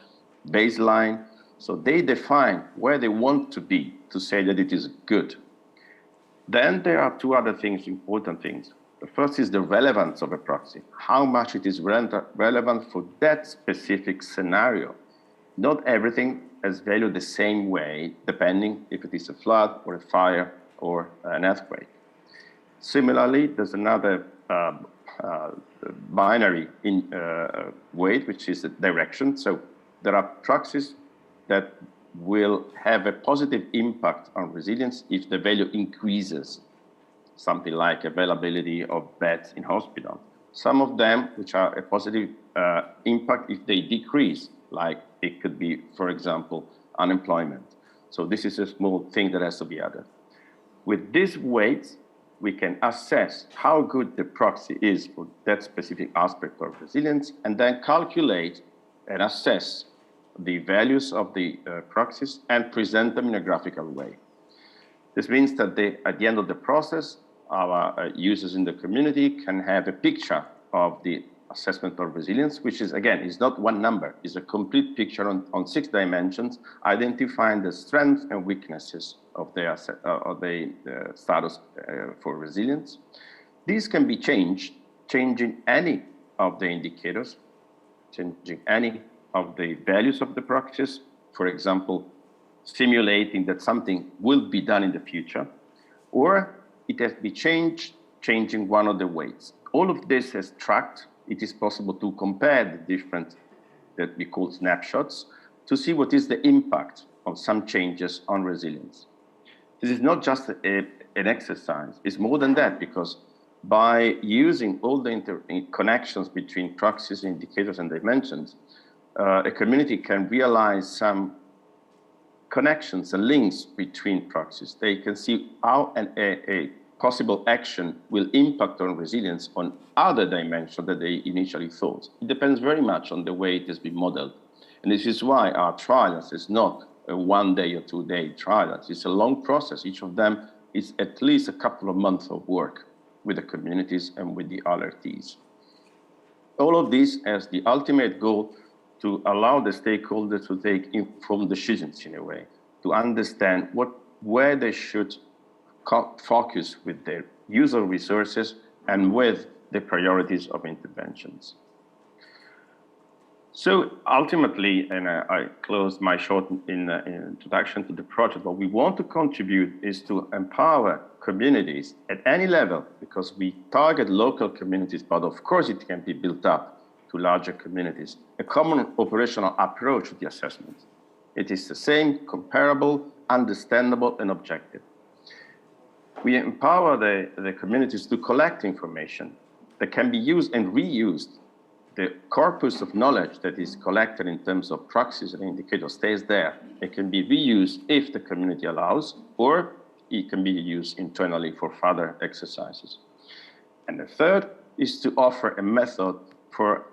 baseline. So they define where they want to be to say that it is good. Then there are 2 other things, important things. The first is the relevance of a proxy, how much it is relevant for that specific scenario. Not everything is valued the same way, depending if it is a flood or a fire or an earthquake. Similarly, there's another binary weight, which is the direction. So there are proxies that will have a positive impact on resilience if the value increases, something like availability of beds in hospital. Some of them, which are a positive impact if they decrease, like it could be, for example, unemployment. So this is a small thing that has to be added. With these weights, we can assess how good the proxy is for that specific aspect of resilience, and then calculate and assess the values of the proxies and present them in a graphical way. This means that at the end of the process, our users in the community can have a picture of the assessment of resilience, which is, again, is not one number, it's a complete picture on 6 dimensions, identifying the strengths and weaknesses of the status for resilience. These can be changed, changing any of the indicators, changing any of the values of the proxies, for example, simulating that something will be done in the future, or it has to be changed, changing one of the weights. All of this is tracked. It is possible to compare the different, that we call snapshots, to see what is the impact of some changes on resilience. This is not just an exercise, it's more than that, because by using all the connections between proxies, indicators, and dimensions, a community can realize some connections and links between proxies. They can see how a possible action will impact on resilience on other dimensions that they initially thought. It depends very much on the way it has been modeled. And this is why our trials is not a 1 day or 2 day trial. It's a long process. Each of them is at least a couple of months of work with the communities and with the alertees. All of this has the ultimate goal to allow the stakeholders to take informed decisions in a way, to understand where they should focus with their user resources and with the priorities of interventions. So ultimately, and I closed my short introduction to the project, what we want to contribute is to empower communities at any level, because we target local communities, but of course it can be built up to larger communities, a common operational approach to the assessment. It is the same, comparable, understandable, and objective. We empower the communities to collect information that can be used and reused. The corpus of knowledge that is collected in terms of proxies and indicators stays there. It can be reused if the community allows, or it can be used internally for further exercises. And the third is to offer a method for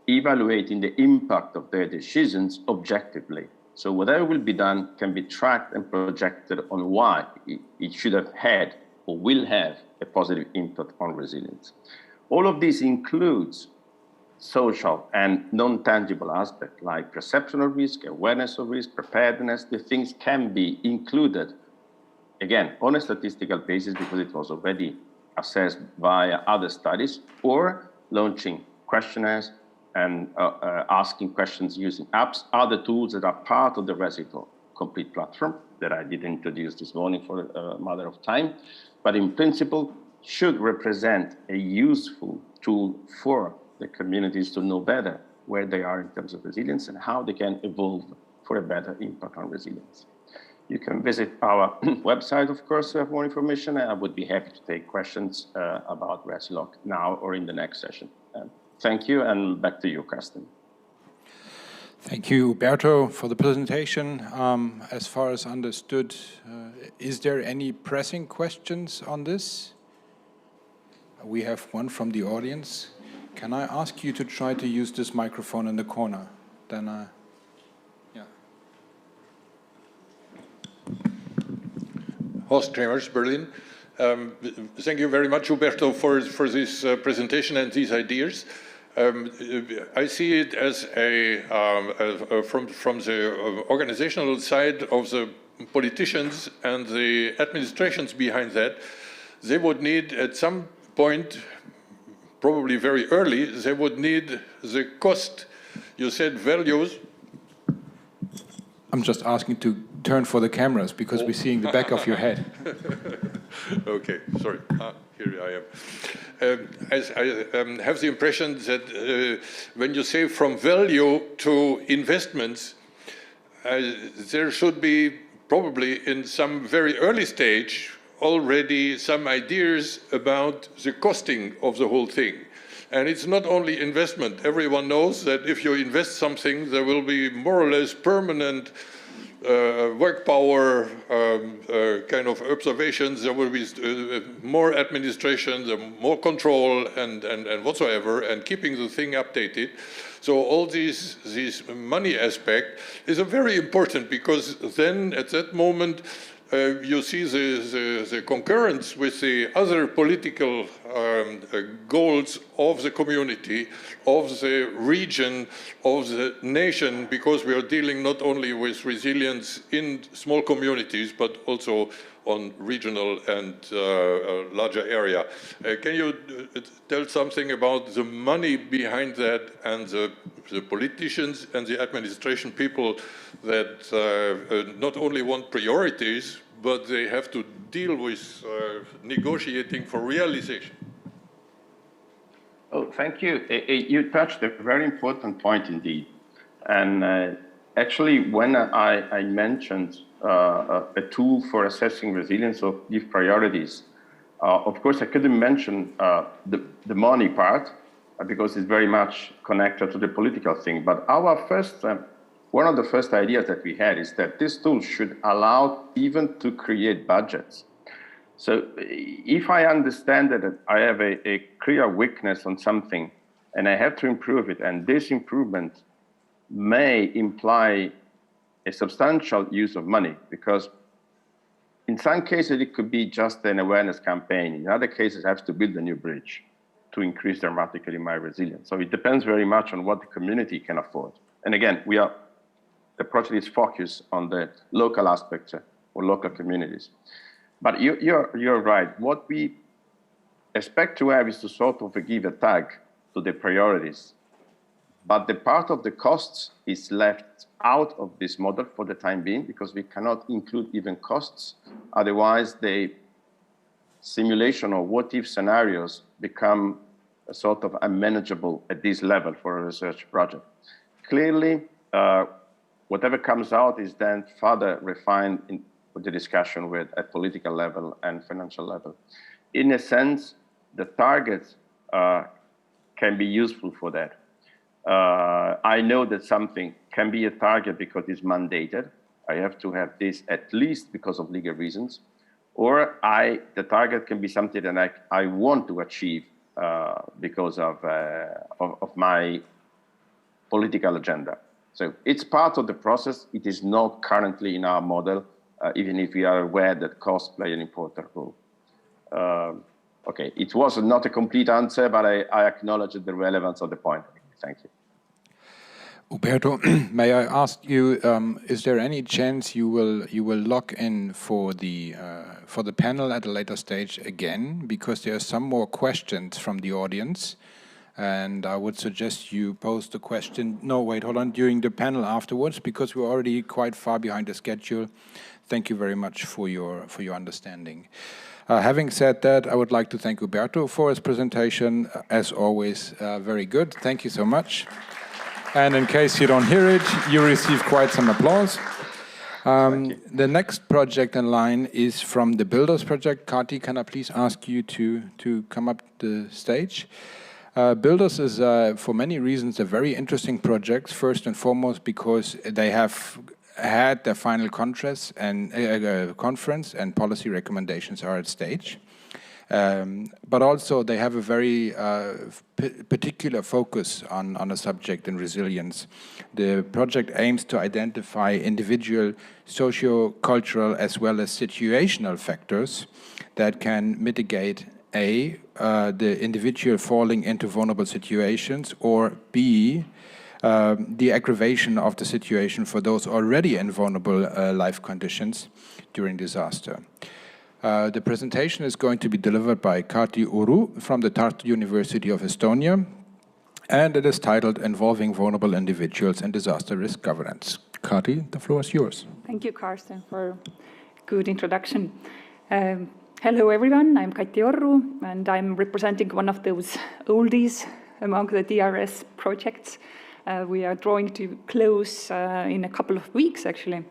evaluating the impact of their decisions objectively. So whatever will be done can be tracked and projected on why it should have had or will have a positive impact on resilience. All of this includes social and non-tangible aspects like perception of risk, awareness of risk, preparedness. The things can be included, again, on a statistical basis because it was already assessed via other studies, or launching questionnaires and asking questions using apps, other tools that are part of the Residual Complete platform that I did introduce this morning for a matter of time, but in principle should represent a useful tool for the communities to know better where they are in terms of resilience and how they can evolve for a better impact on resilience. You can visit our website, of course, to have more information, and I would be happy to take questions about ResiLoc now or in the next session. Thank you, and back to you, Karsten. Thank you, Berto, for the presentation. As far as understood, is there any pressing questions on this? We have one from the audience. Can I ask you to try to use this microphone in the corner? Then yeah. Horst Kremers, Berlin. Thank you very much, Huberto, for this presentation and these ideas. I see it as from the organizational side of the politicians and the administrations behind that. They would need at some point, probably very early, they would need the cost. You said values. I'm just asking to turn for the cameras because we're seeing the back of your head. Okay, sorry. Here I am. I have the impression that when you say from value to investments, there should be probably in some very early stage already some ideas about the costing of the whole thing. And it's not only investment. Everyone knows that if you invest something, there will be more or less permanent work power kind of observations. There will be more administration, more control, and whatsoever, and keeping the thing updated. So all this money aspect is a very important, because then at that moment you see the concurrence with the other political goals of the community, of the region, of the nation, because we are dealing not only with resilience in small communities, but also on regional and larger area. Can you tell something about the money behind that, and the politicians and the administration people that not only want priorities, but they have to deal with negotiating for realization? Oh, thank you. You touched a very important point indeed. And actually, when I mentioned a tool for assessing resilience of these priorities, of course, I couldn't mention the money part, because it's very much connected to the political thing. But our first, one of the first ideas that we had is that this tool should allow even to create budgets. So if I understand that I have a clear weakness on something and I have to improve it, and this improvement may imply a substantial use of money, because in some cases it could be just an awareness campaign. In other cases, I have to build a new bridge to increase dramatically my resilience. So it depends very much on what the community can afford. And again, the project is focused on the local aspects or local communities. But you're right. What we expect to have is to sort of give a tag to the priorities. But the part of the costs is left out of this model for the time being, because we cannot include even costs. Otherwise, the simulation or what-if scenarios become a sort of unmanageable at this level for a research project. Clearly, whatever comes out is then further refined in the discussion with at political level and financial level. In a sense, the targets can be useful for that. I know that something can be a target because it's mandated. I have to have this at least because of legal reasons. Or the target can be something that I want to achieve because of my political agenda. So it's part of the process. It is not currently in our model, even if we are aware that costs play an important role. Okay, it was not a complete answer, but I acknowledge the relevance of the point. Thank you. Uberto, may I ask you, is there any chance you will log in for the panel at a later stage again? Because there are some more questions from the audience, and I would suggest you post the question. No, wait, hold on. During the panel afterwards, because we're already quite far behind the schedule. Thank you very much for your understanding. Having said that, I would like to thank Uberto for his presentation. As always, very good. Thank you so much. And in case you don't hear it, you receive quite some applause. The next project in line is from the Builders project. Kati, can I please ask you to come up the stage? Builders is, for many reasons, a very interesting project. First and foremost, because they have had their final conference and policy recommendations are at stage. But also they have a very particular focus on a subject in resilience. The project aims to identify individual socio-cultural as well as situational factors that can mitigate the individual falling into vulnerable situations, or B, the aggravation of the situation for those already in vulnerable life conditions during disaster. The presentation is going to be delivered by Kati Uru from the Tartu University of Estonia, and it is titled Involving Vulnerable Individuals in Disaster Risk Governance. Kati, the floor is yours. Thank you, Carsten, for a good introduction. Hello, everyone. I'm Kati Uru, and I'm representing one of those oldies among the DRS projects. We are drawing to close in a couple of weeks, actually.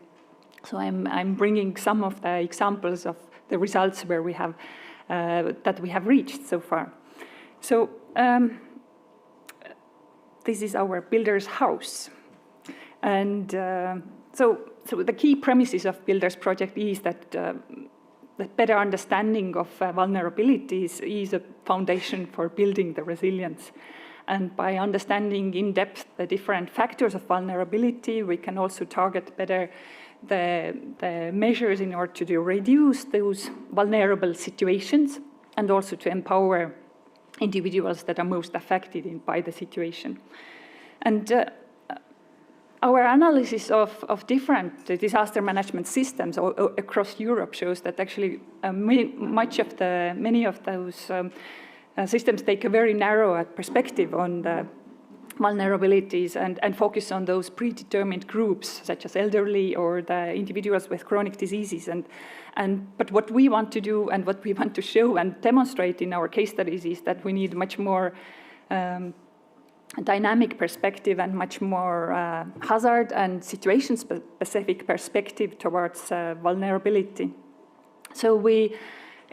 So I'm bringing some of the examples of the results where we have that we have reached so far. So this is our builder's house, and So the key premises of Builders project is that the better understanding of vulnerabilities is a foundation for building the resilience. And by understanding in depth the different factors of vulnerability, we can also target better the measures in order to reduce those vulnerable situations and also to empower individuals that are most affected by the situation. And our analysis of different disaster management systems across Europe shows that actually many of those systems take a very narrow perspective on the vulnerabilities and focus on those predetermined groups, such as elderly or the individuals with chronic diseases. But what we want to do and what we want to show and demonstrate in our case studies is that we need much more dynamic perspective and much more hazard and situation-specific perspective towards vulnerability. So we,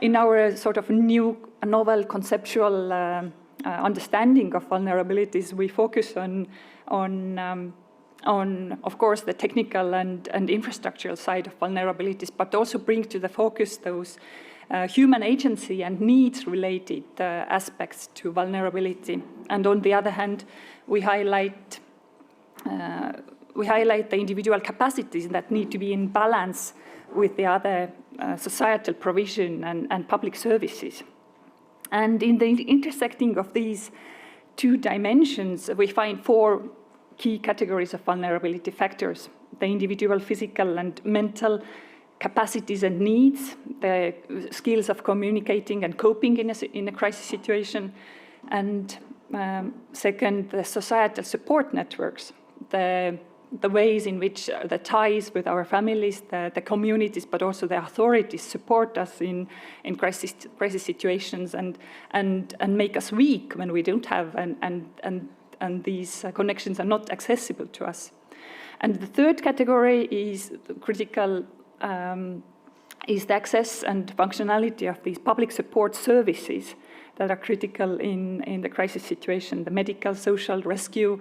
in our sort of novel conceptual understanding of vulnerabilities, we focus on of course, the technical and infrastructural side of vulnerabilities, but also bring to the focus those human agency and needs-related aspects to vulnerability. And on the other hand, we highlight the individual capacities that need to be in balance with the other societal provision and public services. And in the intersecting of these two dimensions, we find four key categories of vulnerability factors: the individual physical and mental capacities and needs, the skills of communicating and coping in a crisis situation, and second, the societal support networks, the ways in which the ties with our families, the communities, but also the authorities support us in crisis situations and make us weak when we don't have, and these connections are not accessible to us. And the third category is critical, is the access and functionality of these public support services that are critical in the crisis situation, the medical, social, rescue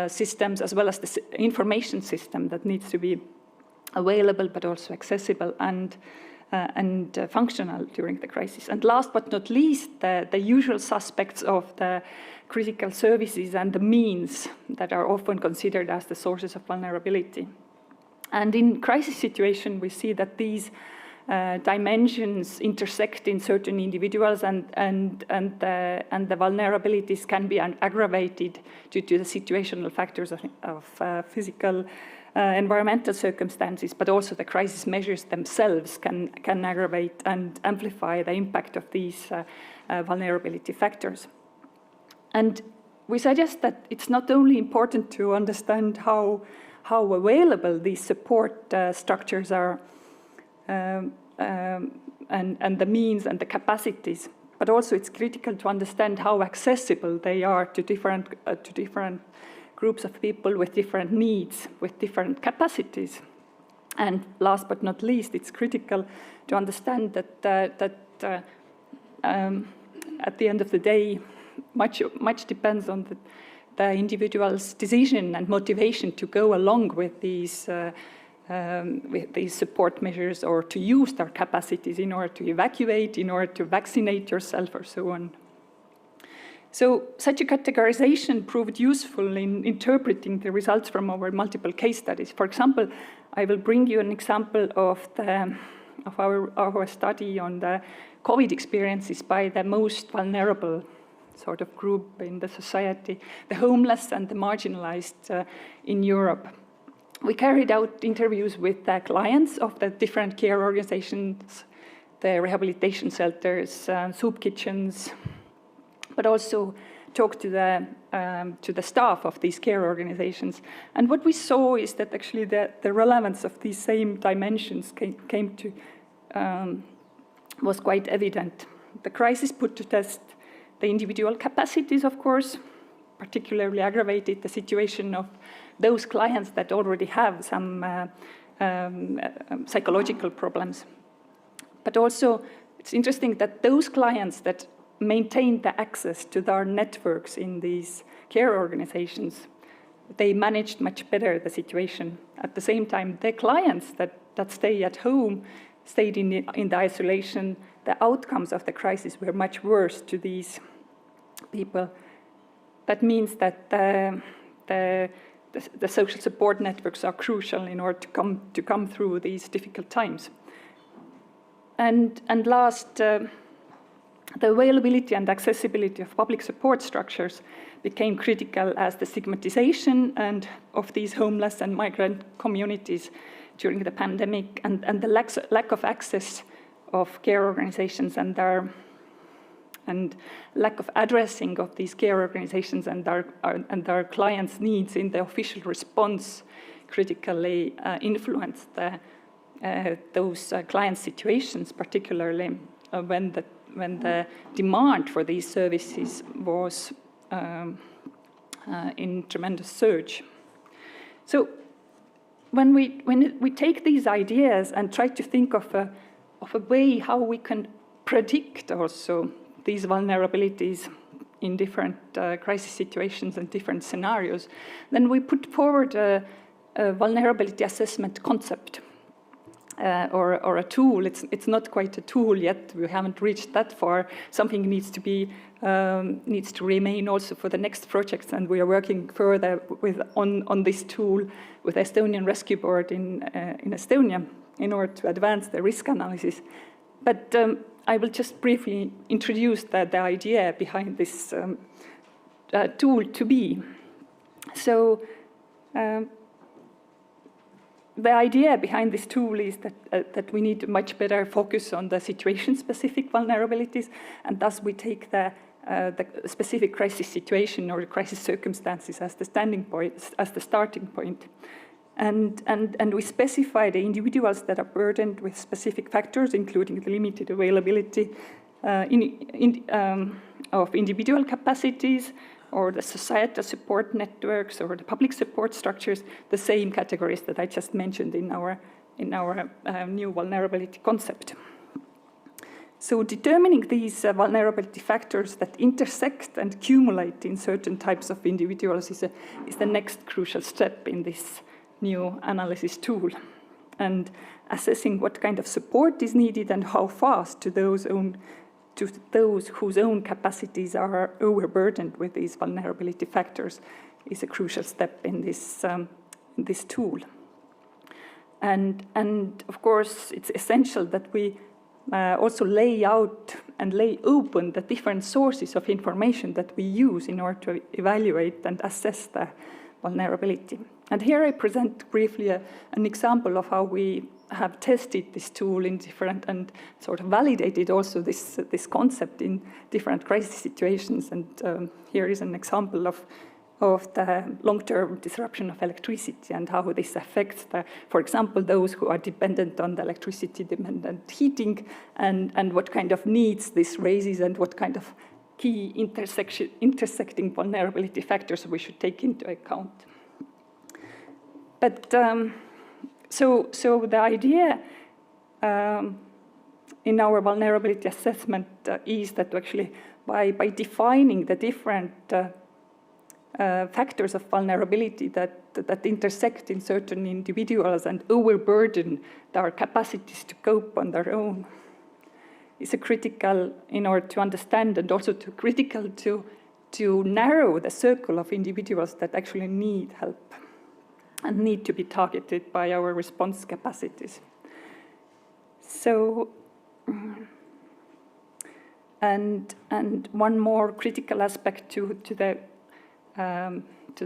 systems, as well as the information system that needs to be available but also accessible and functional during the crisis. And last but not least, the usual suspects of the critical services and the means that are often considered as the sources of vulnerability. And in crisis situation, we see that these dimensions intersect in certain individuals, and the vulnerabilities can be aggravated due to the situational factors of physical, environmental circumstances, but also the crisis measures themselves can aggravate and amplify the impact of these vulnerability factors. And we suggest that it's not only important to understand how available these support structures are, and the means and the capacities, but also it's critical to understand how accessible they are to different groups of people with different needs, with different capacities. And last but not least, it's critical to understand that at the end of the day, much depends on the individual's decision and motivation to go along with these support measures, or to use their capacities in order to evacuate, in order to vaccinate yourself, or so on. So such a categorization proved useful in interpreting the results from our multiple case studies. For example, I will bring you an example of our study on the COVID experiences by the most vulnerable sort of group in the society, the homeless and the marginalized in Europe. We carried out interviews with the clients of the different care organizations, the rehabilitation shelters, soup kitchens, but also talked to the staff of these care organizations. And what we saw is that actually the relevance of these same dimensions was quite evident. The crisis put to test the individual capacities, of course, particularly aggravated the situation of those clients that already have some psychological problems. But also, it's interesting that those clients that maintained the access to their networks in these care organizations they managed much better the situation. At the same time, the clients that stay at home, stayed in the isolation, the outcomes of the crisis were much worse to these people. That means that the social support networks are crucial in order to come through these difficult times. And last, the availability and accessibility of public support structures became critical as the stigmatization of these homeless and migrant communities during the pandemic and the lack of access of care organizations and lack of addressing of these care organizations and our clients' needs in the official response critically influenced those client situations, particularly when the demand for these services was in tremendous surge. So when we take these ideas and try to think of a way how we can predict also these vulnerabilities in different crisis situations and different scenarios, then we put forward a vulnerability assessment concept or a tool. It's not quite a tool yet. We haven't reached that far. Something needs to remain also for the next projects, and we are working further on this tool with the Estonian Rescue Board in Estonia in order to advance the risk analysis. But I will just briefly introduce the idea behind this tool to be. So the idea behind this tool is that we need to much better focus on the situation-specific vulnerabilities, and thus we take the specific crisis situation or the crisis circumstances as the starting point. And we specify the individuals that are burdened with specific factors, including the limited availability of individual capacities, or the societal support networks, or the public support structures, the same categories that I just mentioned in our new vulnerability concept. So determining these vulnerability factors that intersect and accumulate in certain types of individuals is the next crucial step in this new analysis tool, and assessing what kind of support is needed and how fast to those whose own capacities are overburdened with these vulnerability factors is a crucial step in this tool. And of course, it's essential that we also lay out and lay open the different sources of information that we use in order to evaluate and assess the vulnerability. And here I present briefly an example of how we have tested this tool in different and sort of validated also this concept in different crisis situations. And here is an example of the long-term disruption of electricity and how this affects, for example, those who are dependent on the electricity-dependent heating, and what kind of needs this raises and what kind of key intersecting vulnerability factors we should take into account. But so the idea in our vulnerability assessment is that actually by defining the different factors of vulnerability that intersect in certain individuals and overburden our capacities to cope on their own, is a critical in order to understand, and also critical to narrow the circle of individuals that actually need help and need to be targeted by our response capacities. So, and one more critical aspect to the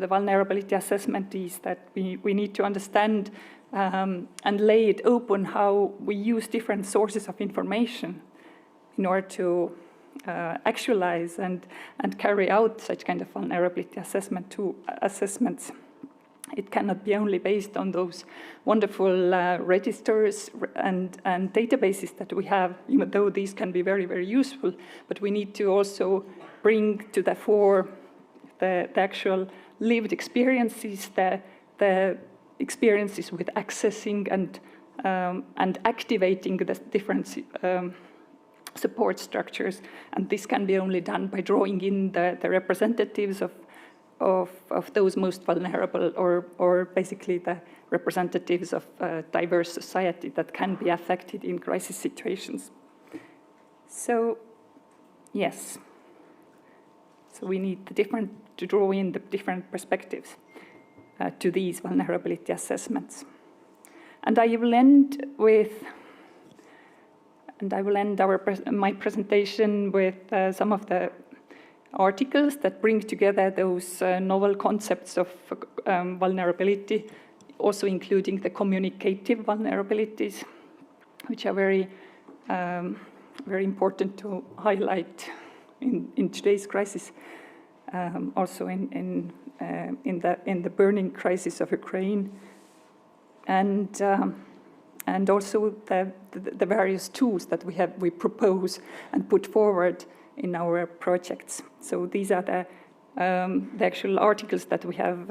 vulnerability assessment is that we need to understand and lay it open how we use different sources of information in order to actualize and carry out such kind of vulnerability assessments. It cannot be only based on those wonderful registers and databases that we have, even though these can be very, very useful, but we need to also bring to the fore the actual lived experiences, the experiences with accessing and activating the different support structures. And this can be only done by drawing in the representatives those most vulnerable, or basically the representatives of diverse society that can be affected in crisis situations. So, yes. So we need to draw in the different perspectives to these vulnerability assessments. And I will end my presentation with some of the articles that bring together those novel concepts of vulnerability, also including the communicative vulnerabilities, which are very important to highlight in today's crisis, also in the burning crisis of Ukraine, and also the various tools that we propose and put forward in our projects. So these are the actual articles that we have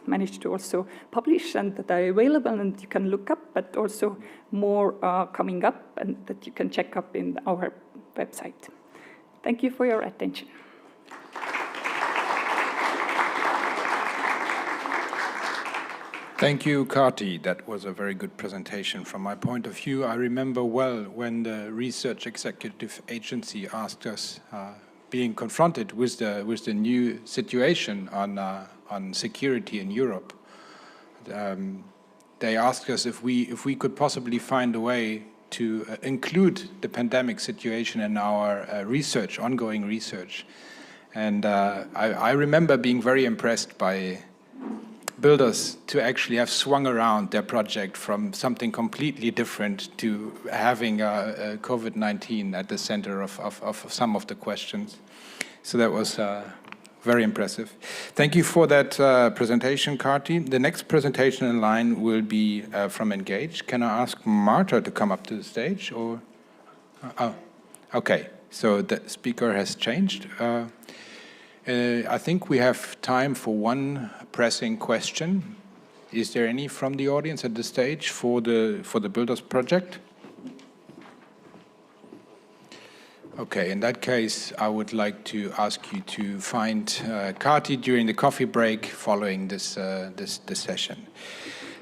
managed to also publish and that are available and you can look up, but also more are coming up and that you can check up in our website. Thank you for your attention. Thank you, Kati. That was a very good presentation. From my point of view, I remember well when the Research Executive Agency asked us, being confronted with the new situation on security in Europe, they asked us if we could possibly find a way to include the pandemic situation in our research, ongoing research. And I remember being very impressed by builders to actually have swung around their project from something completely different to having COVID-19 at the center of some of the questions. So that was very impressive. Thank you for that presentation, Kati. The next presentation in line will be from Engage. Can I ask Marta to come up to the stage? Or oh, okay, so the speaker has changed. I think we have time for one pressing question. Is there any from the audience at the stage for the Builders project? Okay, in that case, I would like to ask you to find Kati during the coffee break following this session.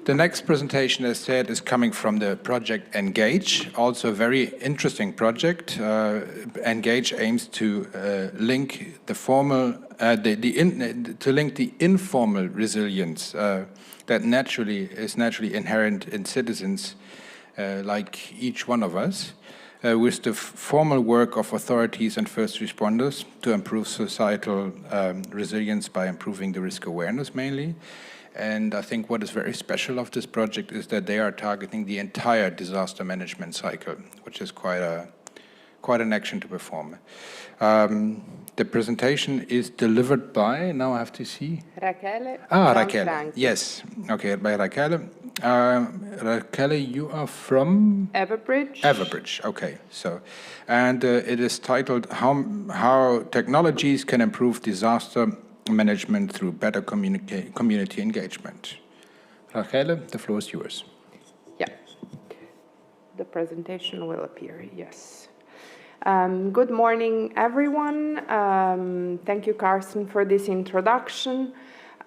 The next presentation, as said, is coming from the project Engage, also a very interesting project. Engage aims to link the formal, the informal resilience that is naturally inherent in citizens, like each one of us, with the formal work of authorities and first responders to improve societal resilience by improving the risk awareness mainly. And I think what is very special of this project is that they are targeting the entire disaster management cycle, which is quite an action to perform. The presentation is delivered by, now I have to see. Rachele. Rachele, yes. Okay, by Rachele. Rachele, you are from? Everbridge. Everbridge, okay. So, and it is titled How Technologies Can Improve Disaster Management Through Better Community Engagement. Rachele, the floor is yours. Yeah, the presentation will appear, yes. Good morning, everyone. Thank you, Carsten, for this introduction.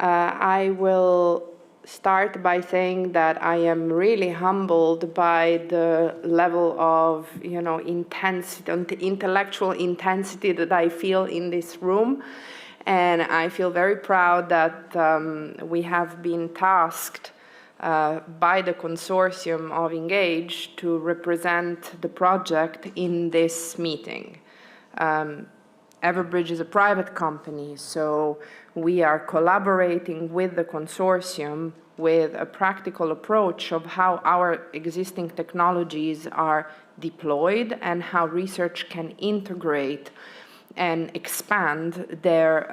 I will start by saying that I am really humbled by the level of, intensity, intellectual intensity that I feel in this room. And I feel very proud that we have been tasked by the consortium of Engage to represent the project in this meeting. Everbridge is a private company, so we are collaborating with the consortium with a practical approach of how our existing technologies are deployed and how research can integrate and expand their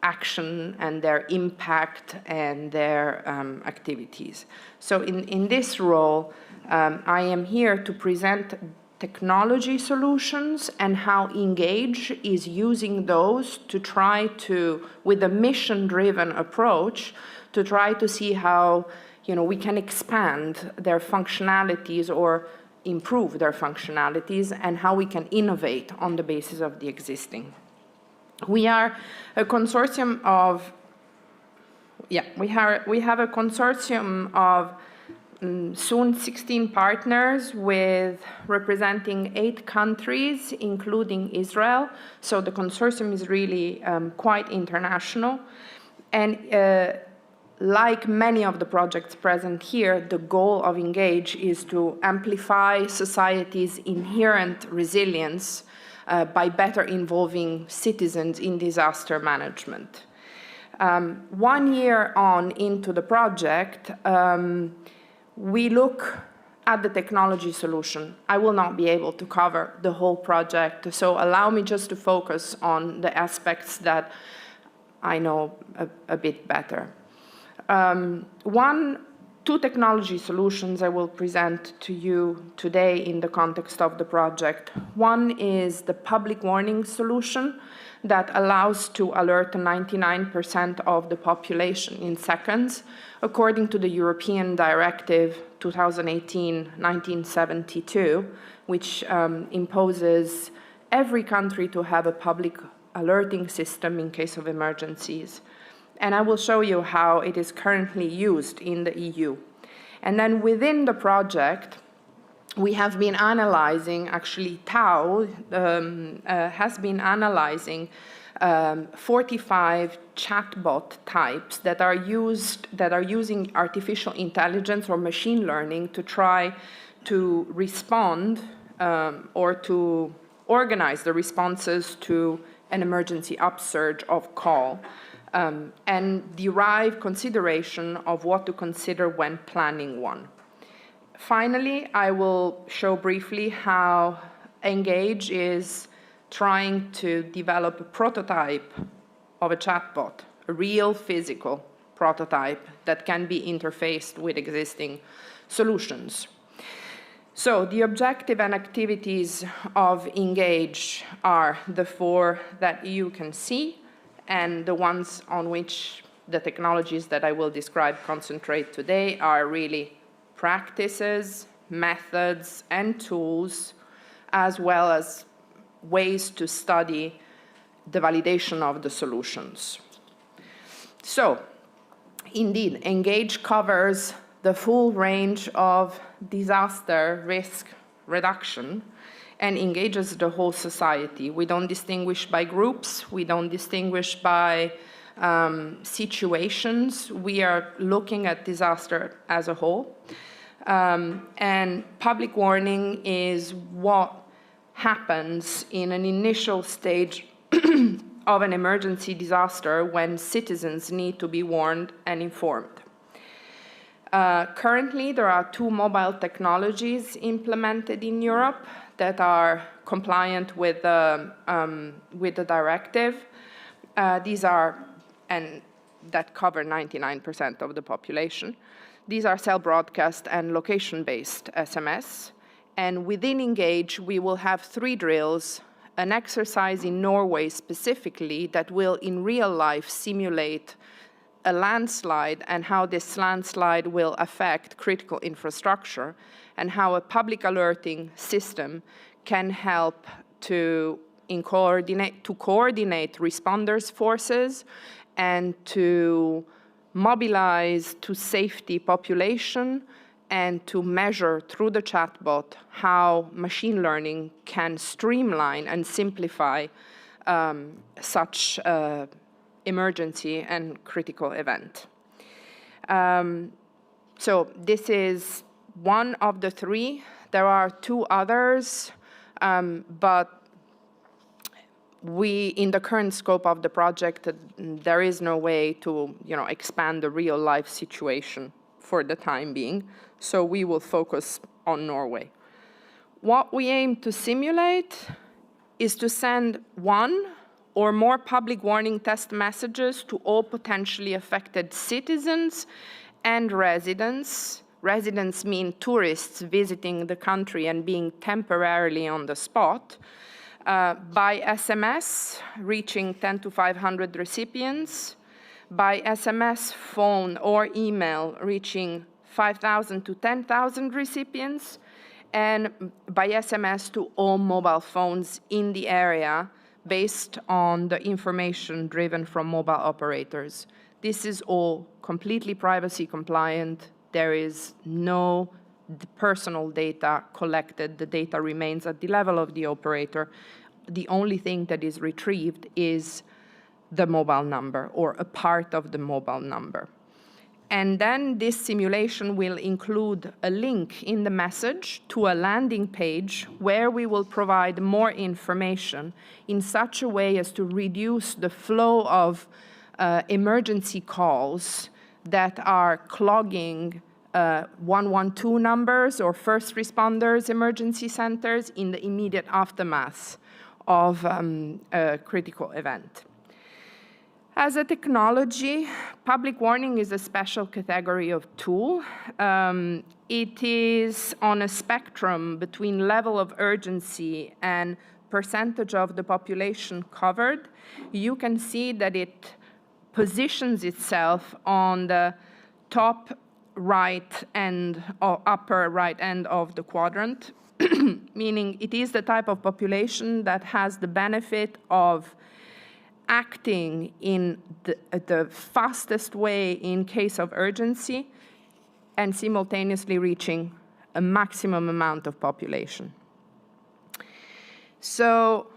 action and their impact and their activities. So in this role, I am here to present technology solutions and how Engage is using those to try to, with a mission-driven approach, to try to see how we can expand their functionalities or improve their functionalities and how we can innovate on the basis of the existing. We are a consortium of, we have a consortium of soon 16 partners with representing 8 countries, including Israel. So the consortium is really quite international. And like many of the projects present here, the goal of Engage is to amplify society's inherent resilience by better involving citizens in disaster management. 1 year on into the project, we look at the technology solution. I will not be able to cover the whole project, so allow me just to focus on the aspects that I know a bit better. 2 technology solutions I will present to you today in the context of the project. One is the public warning solution that allows to alert 99% of the population in seconds, according to the European Directive 2018-1972, which imposes every country to have a public alerting system in case of emergencies. And I will show you how it is currently used in the EU. And then within the project, we have been analyzing, actually TAO has been analyzing 45 chatbot types that are using artificial intelligence or machine learning to try to respond or to organize the responses to an emergency upsurge of call. And derive consideration of what to consider when planning one. Finally, I will show briefly how Engage is trying to develop a prototype of a chatbot, a real physical prototype that can be interfaced with existing solutions. So the objective and activities of Engage are the 4 that you can see, and the ones on which the technologies that I will describe concentrate today are really practices, methods, and tools, as well as ways to study the validation of the solutions. So, indeed, Engage covers the full range of disaster risk reduction and engages the whole society. We don't distinguish by groups, we don't distinguish by situations. We are looking at disaster as a whole. And public warning is what happens in an initial stage of an emergency disaster when citizens need to be warned and informed. Currently, there are 2 mobile technologies implemented in Europe that are compliant with the directive. These are, and that cover 99% of the population. These are cell broadcast and location-based SMS. And within Engage, we will have 3 drills, an exercise in Norway specifically that will in real life simulate a landslide and how this landslide will affect critical infrastructure, and how a public alerting system can help to coordinate responders' forces and to mobilize to safety population, and to measure through the chatbot how machine learning can streamline and simplify such emergency and critical event. So this is one of the 3. There are 2 others, but in the current scope of the project, there is no way to expand the real life situation for the time being. So we will focus on Norway. What we aim to simulate is to send 1 or more public warning test messages to all potentially affected citizens and residents. Residents mean tourists visiting the country and being temporarily on the spot, by SMS, reaching 10 to 500 recipients, by SMS, phone, or email, reaching 5,000 to 10,000 recipients, and by SMS to all mobile phones in the area based on the information driven from mobile operators. This is all completely privacy compliant. There is no personal data collected. The data remains at the level of the operator. The only thing that is retrieved is the mobile number or a part of the mobile number. And then this simulation will include a link in the message to a landing page where we will provide more information in such a way as to reduce the flow of emergency calls that are clogging 112 numbers or first responders emergency centers in the immediate aftermath of a critical event. As a technology, public warning is a special category of tool. It is on a spectrum between level of urgency and percentage of the population covered. You can see that it positions itself on the top right end or upper right end of the quadrant, meaning it is the type of population that has the benefit of acting in the fastest way in case of urgency and simultaneously reaching a maximum amount of population. So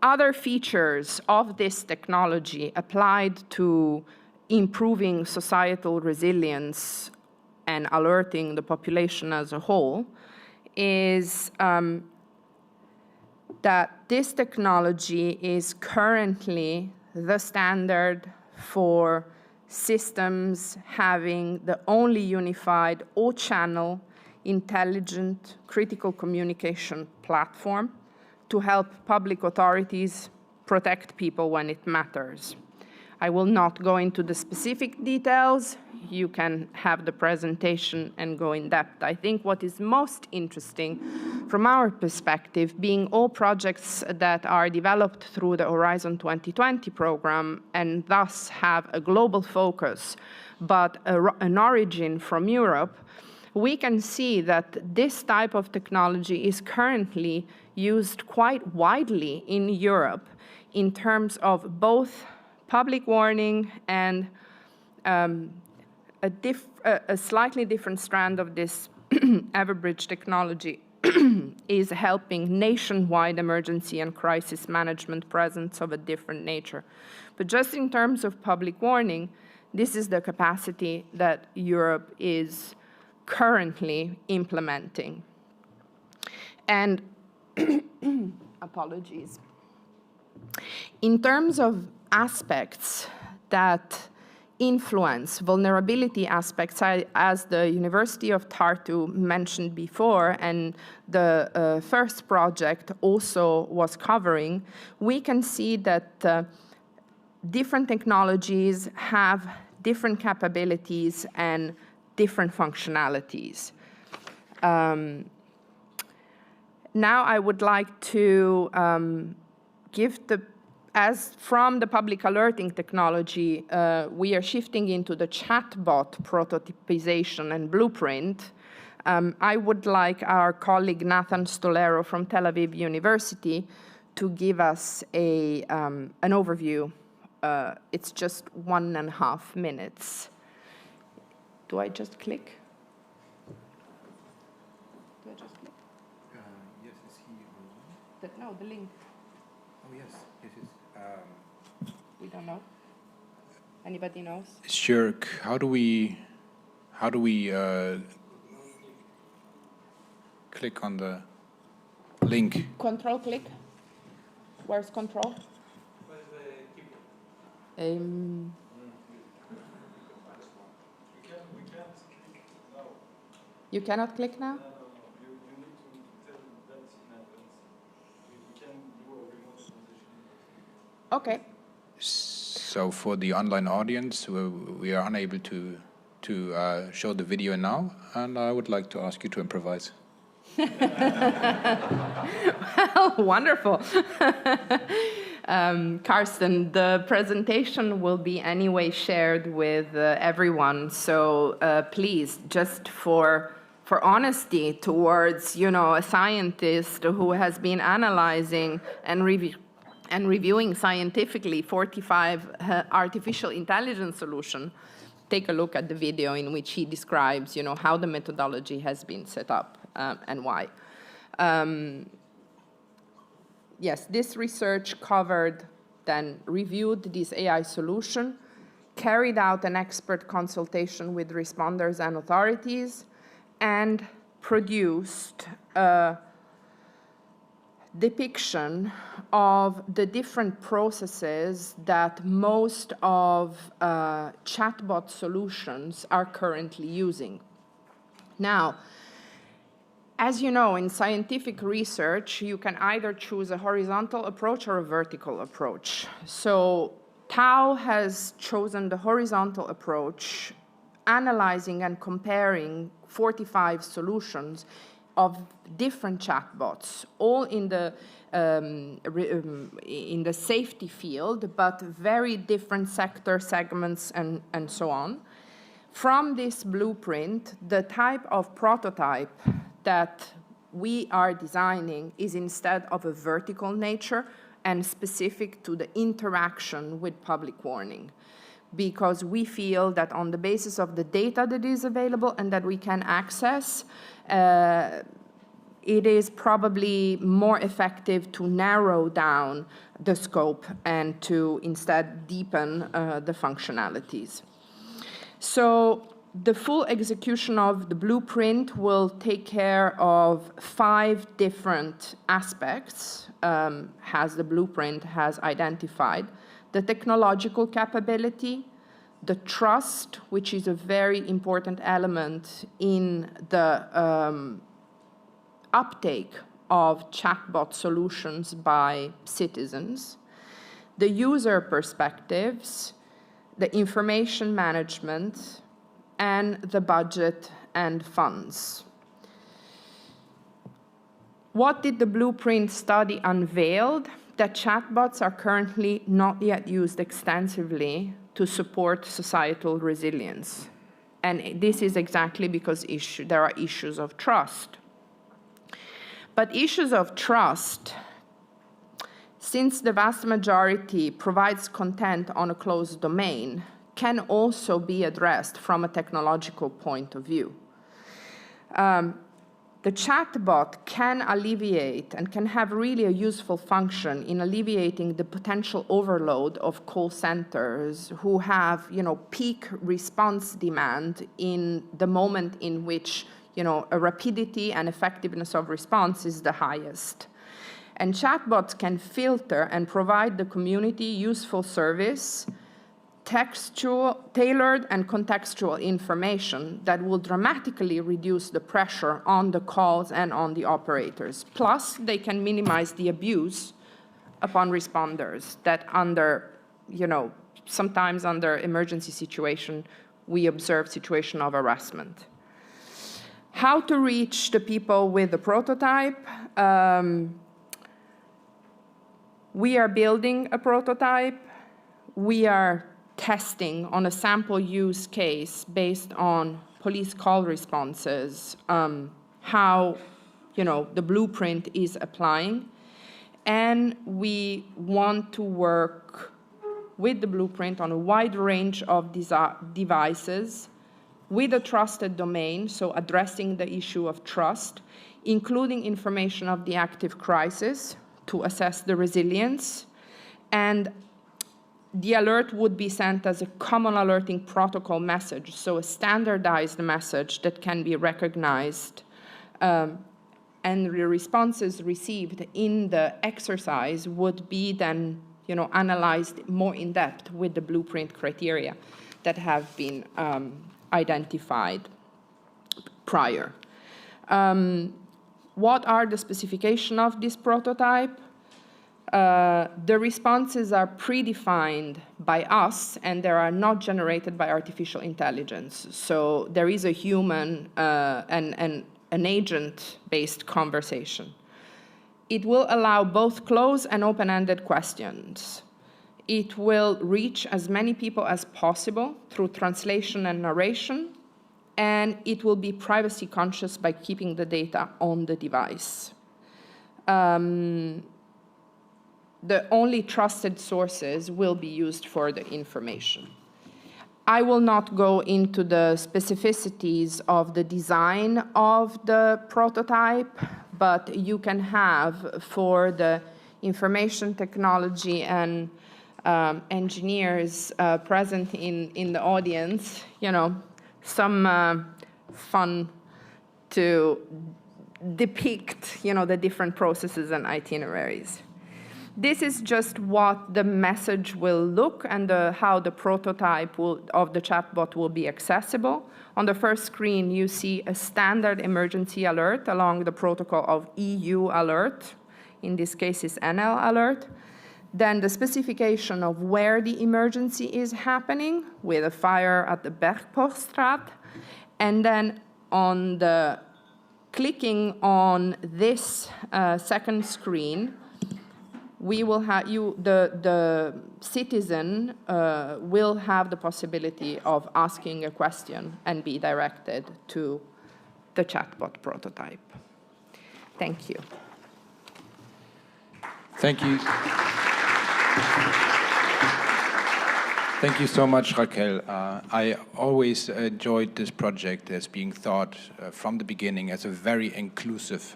other features of this technology applied to improving societal resilience and alerting the population as a whole is that this technology is currently the standard for systems having the only unified all-channel intelligent critical communication platform to help public authorities protect people when it matters. I will not go into the specific details. You can have the presentation and go in depth. I think what is most interesting from our perspective, being all projects that are developed through the Horizon 2020 program and thus have a global focus, but an origin from Europe, we can see that this type of technology is currently used quite widely in Europe in terms of both public warning and a slightly different strand of this Everbridge technology is helping nationwide emergency and crisis management presence of a different nature. But just in terms of public warning, this is the capacity that Europe is currently implementing. And apologies. In terms of aspects that influence vulnerability aspects, as the University of Tartu mentioned before, and the first project also was covering, we can see that different technologies have different capabilities and different functionalities. Now I would like to give as from the public alerting technology, we are shifting into the chatbot prototypization and blueprint. I would like our colleague Nathan Stolero from Tel Aviv University to give us an overview. It's just 1.5 minutes. Do I just click? Do I just click? Yes, is he on? No, the link. Oh, yes, yes, yes. We don't know. Anybody knows? Sure. How do we click on the link? Control click. Where's control? We can't click now. You cannot click now? No. You need to tell that in advance. We can do a remote transition. Okay. So for the online audience, we are unable to show the video now, and I would like to ask you to improvise. Well, wonderful. Karsten, the presentation will be anyway shared with everyone. So please, just for honesty towards, a scientist who has been analyzing and and reviewing scientifically 45 artificial intelligence solutions, take a look at the video in which he describes, how the methodology has been set up and why. Yes, this research reviewed this AI solution, carried out an expert consultation with responders and authorities, and produced a depiction of the different processes that most of chatbot solutions are currently using. Now, as you know, in scientific research, you can either choose a horizontal approach or a vertical approach. So Tao has chosen the horizontal approach, analyzing and comparing 45 solutions of different chatbots, all in the safety field, but very different sector segments and so on. From this blueprint, the type of prototype that we are designing is instead of a vertical nature and specific to the interaction with public warning, because we feel that on the basis of the data that is available and that we can access, it is probably more effective to narrow down the scope and to instead deepen the functionalities. So the full execution of the blueprint will take care of 5 different aspects, as the blueprint has identified: the technological capability, the trust, which is a very important element in the uptake of chatbot solutions by citizens, the user perspectives, the information management, and the budget and funds. What did the blueprint study unveil? That chatbots are currently not yet used extensively to support societal resilience. And this is exactly because there are issues of trust. But issues of trust, since the vast majority provides content on a closed domain, can also be addressed from a technological point of view. The chatbot can alleviate and can have really a useful function in alleviating the potential overload of call centers who have, peak response demand in the moment in which, a rapidity and effectiveness of response is the highest. And chatbots can filter and provide the community useful service, tailored and contextual information that will dramatically reduce the pressure on the calls and on the operators. Plus, they can minimize the abuse upon responders that sometimes under emergency situation, we observe situation of harassment. How to reach the people with the prototype? We are building a prototype. We are testing on a sample use case based on police call responses, how the blueprint is applying. And we want to work with the blueprint on a wide range of devices with a trusted domain, so addressing the issue of trust, including information of the active crisis to assess the resilience. And the alert would be sent as a common alerting protocol message, so a standardized message that can be recognized, and the responses received in the exercise would be then analyzed more in depth with the blueprint criteria that have been identified prior. What are the specifications of this prototype? The responses are predefined by us, and they are not generated by artificial intelligence. So there is a human and an agent-based conversation. It will allow both closed and open-ended questions. It will reach as many people as possible through translation and narration, and it will be privacy conscious by keeping the data on the device. the only trusted sources will be used for the information. I will not go into the specificities of the design of the prototype, but you can have for the information technology and engineers present in the audience, you know, some fun to depict, you know, the different processes and itineraries. This is just what the message will look and how the prototype of the chatbot will be accessible. On the first screen, you see a standard emergency alert along the protocol of EU alert. In this case, it's NL alert. Then the specification of where the emergency is happening with a fire at the Bergpoststraat. And then on the clicking on this second screen, we will have the citizen will have the possibility of asking a question and be directed to the chatbot prototype. Thank you. Thank you. Thank you so much, Raquel. I always enjoyed this project as being thought from the beginning as a very inclusive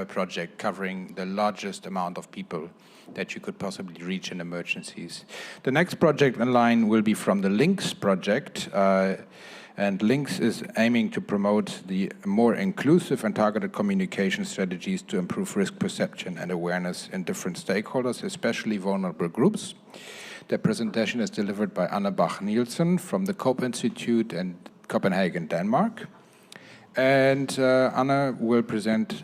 project covering the largest amount of people that you could possibly reach in emergencies. The next project in line will be from the LINKS project, and LINKS is aiming to promote the more inclusive and targeted communication strategies to improve risk perception and awareness in different stakeholders, especially vulnerable groups. The presentation is delivered by Anne Bach-Nielsen from the Cope Institute in Copenhagen, Denmark. And Anna will present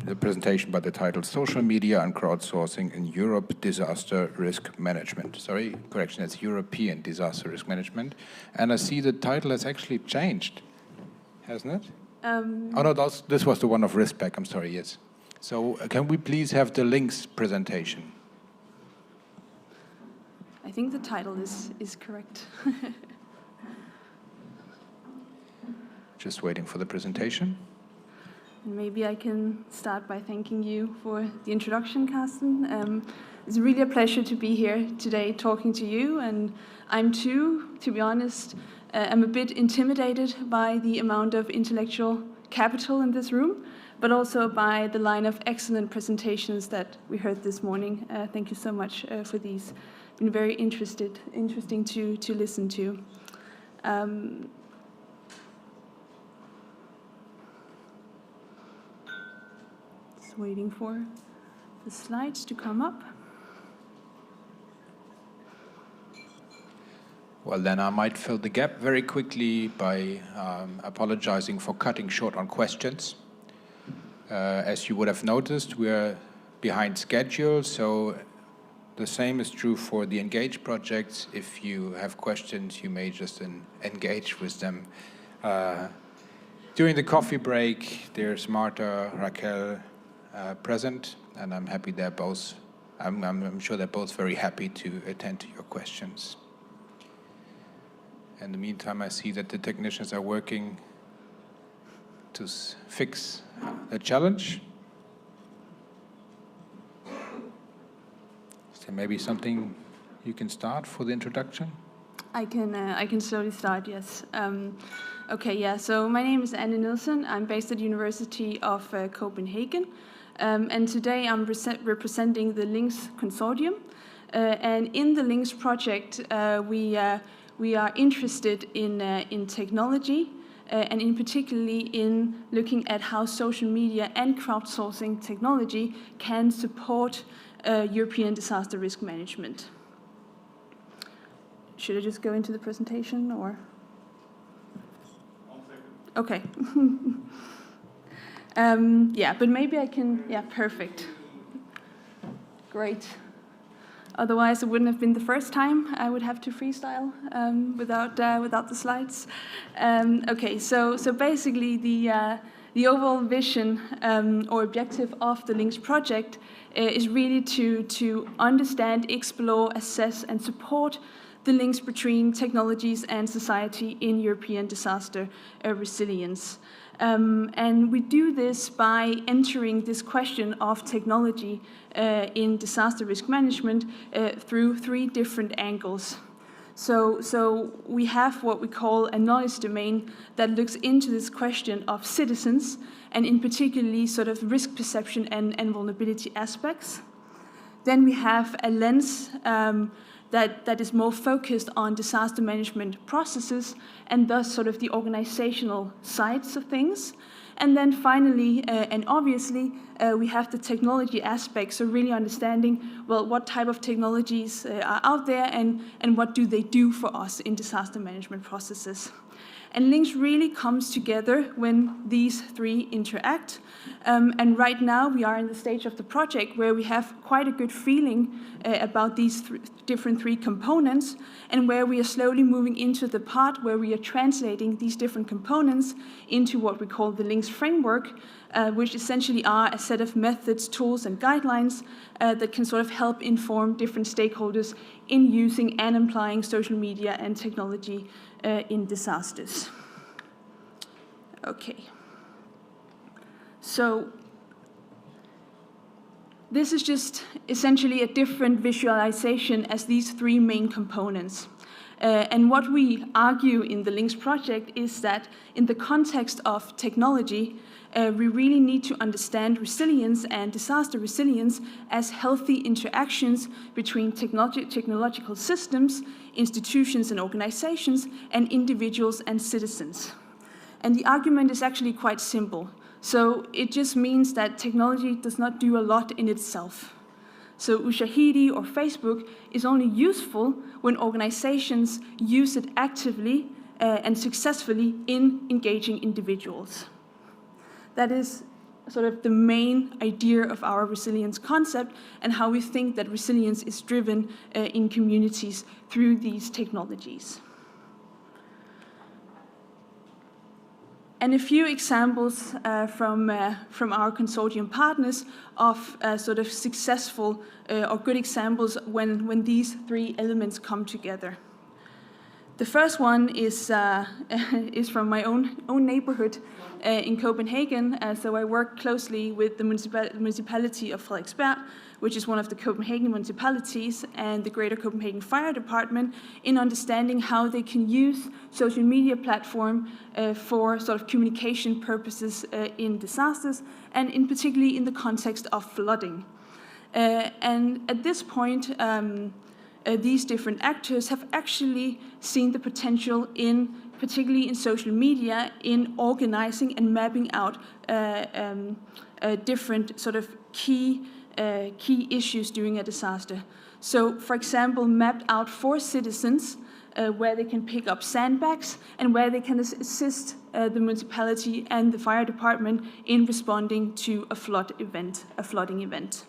the presentation by the title Social Media and Crowdsourcing in Europe Disaster Risk Management. Sorry, correction, it's European Disaster Risk Management. And I see the title has actually changed, hasn't it? Oh no, this was the one of RISPEC, I'm sorry, yes. So can we please have the LINKS presentation? I think the title is correct. Just waiting for the presentation. Maybe I can start by thanking you for the introduction, Carsten. It's really a pleasure to be here today talking to you, and I'm too, to be honest, I'm a bit intimidated by the amount of intellectual capital in this room, but also by the line of excellent presentations that we heard this morning. Thank you so much for these. Been very interesting to listen to. Just waiting for the slides to come up. Well, then I might fill the gap very quickly by apologizing for cutting short on questions. As you would have noticed, we're behind schedule, so the same is true for the Engage projects. If you have questions, you may just engage with them. During the coffee break, there's Marta, Raquel present, and I'm happy they're both, I'm sure they're both very happy to attend to your questions. In the meantime, I see that the technicians are working to fix the challenge. Is there maybe something you can start for the introduction? I can slowly start, yes. Okay, yeah, so my name is Anne Nielsen. I'm based at the University of Copenhagen. And today I'm representing the LINKS consortium. And in the LINKS project, we are interested in technology, and in particularly in looking at how social media and crowdsourcing technology can support European disaster risk management. Should I just go into the presentation, or? 1 second. Okay. Yeah, but maybe I can, yeah, perfect. Great. Otherwise, it wouldn't have been the first time I would have to freestyle without the slides. Okay, so basically the overall vision or objective of the LINKS project is really to understand, explore, assess, and support the links between technologies and society in European disaster resilience. And we do this by entering this question of technology in disaster risk management through 3 different angles. So we have what we call a knowledge domain that looks into this question of citizens, and in particularly sort of risk perception and vulnerability aspects. Then we have a lens that is more focused on disaster management processes and thus sort of the organizational sides of things. And then finally, and obviously, we have the technology aspect, so really understanding, well, what type of technologies are out there and what do they do for us in disaster management processes. And LINKS really comes together when these 3 interact. And right now we are in the stage of the project where we have quite a good feeling about these different 3 components, and where we are slowly moving into the part where we are translating these different components into what we call the LINKS framework, which essentially are a set of methods, tools, and guidelines that can sort of help inform different stakeholders in using and applying social media and technology in disasters. Okay. So this is just essentially a different visualization as these 3 main components. And what we argue in the LINKS project is that in the context of technology, we really need to understand resilience and disaster resilience as healthy interactions between technological systems, institutions and organizations, and individuals and citizens. And the argument is actually quite simple. So it just means that technology does not do a lot in itself. So Ushahidi or Facebook is only useful when organizations use it actively and successfully in engaging individuals. That is sort of the main idea of our resilience concept and how we think that resilience is driven in communities through these technologies. And a few examples from our consortium partners of sort of successful or good examples when these 3 elements come together. The first one is from my own neighborhood in Copenhagen. So I work closely with the municipality of Frederiksberg, which is one of the Copenhagen municipalities, and the Greater Copenhagen Fire Department in understanding how they can use social media platform for sort of communication purposes in disasters, and in particularly in the context of flooding. And at this point, these different actors have actually seen the potential particularly in social media, in organizing and mapping out different sort of key issues during a disaster. So, for example, mapped out for citizens where they can pick up sandbags and where they can assist the municipality and the fire department in responding to a flooding event.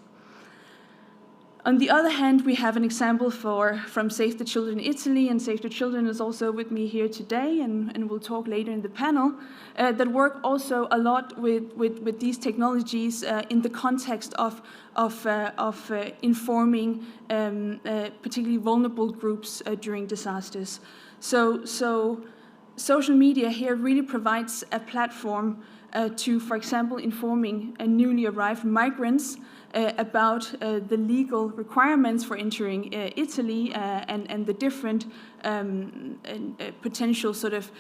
On the other hand, we have an example from Save the Children Italy, and Save the Children is also with me here today, and we'll talk later in the panel, that work also a lot with these technologies in the context of informing particularly vulnerable groups during disasters. So social media here really provides a platform to, for example, informing newly arrived migrants about the legal requirements for entering Italy and the different potential sort of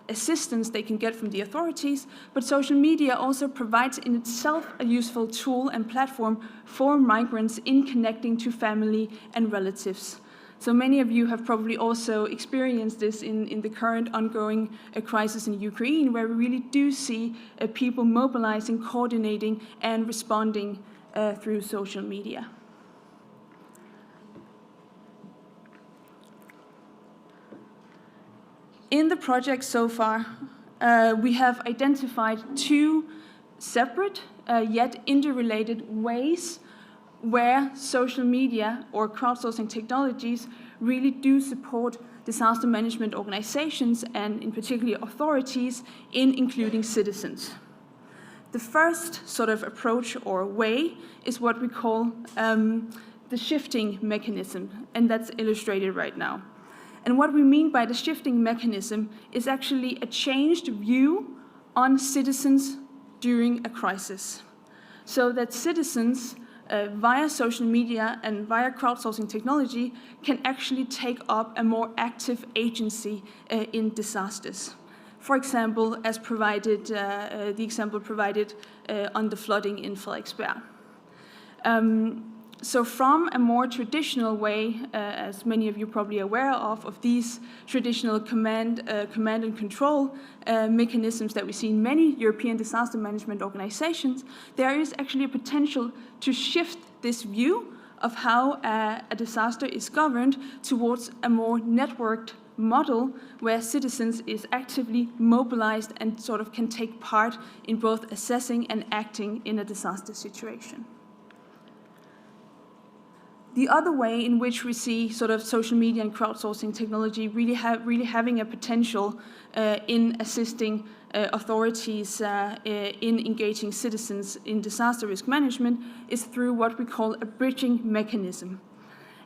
assistance they can get from the authorities. But social media also provides in itself a useful tool and platform for migrants in connecting to family and relatives. So many of you have probably also experienced this in the current ongoing crisis in Ukraine, where we really do see people mobilizing, coordinating, and responding through social media. In the project so far, we have identified 2 separate yet interrelated ways where social media or crowdsourcing technologies really do support disaster management organizations and in particular authorities in including citizens. The first sort of approach or way is what we call the shifting mechanism, and that's illustrated right now. And what we mean by the shifting mechanism is actually a changed view on citizens during a crisis, so that citizens via social media and via crowdsourcing technology can actually take up a more active agency in disasters. For example, as provided, the example provided on the flooding in Frederiksberg. So from a more traditional way, as many of you are probably aware of these traditional command and control mechanisms that we see in many European disaster management organizations, there is actually a potential to shift this view of how a disaster is governed towards a more networked model where citizens is actively mobilized and sort of can take part in both assessing and acting in a disaster situation. The other way in which we see sort of social media and crowdsourcing technology really having a potential in assisting authorities in engaging citizens in disaster risk management is through what we call a bridging mechanism.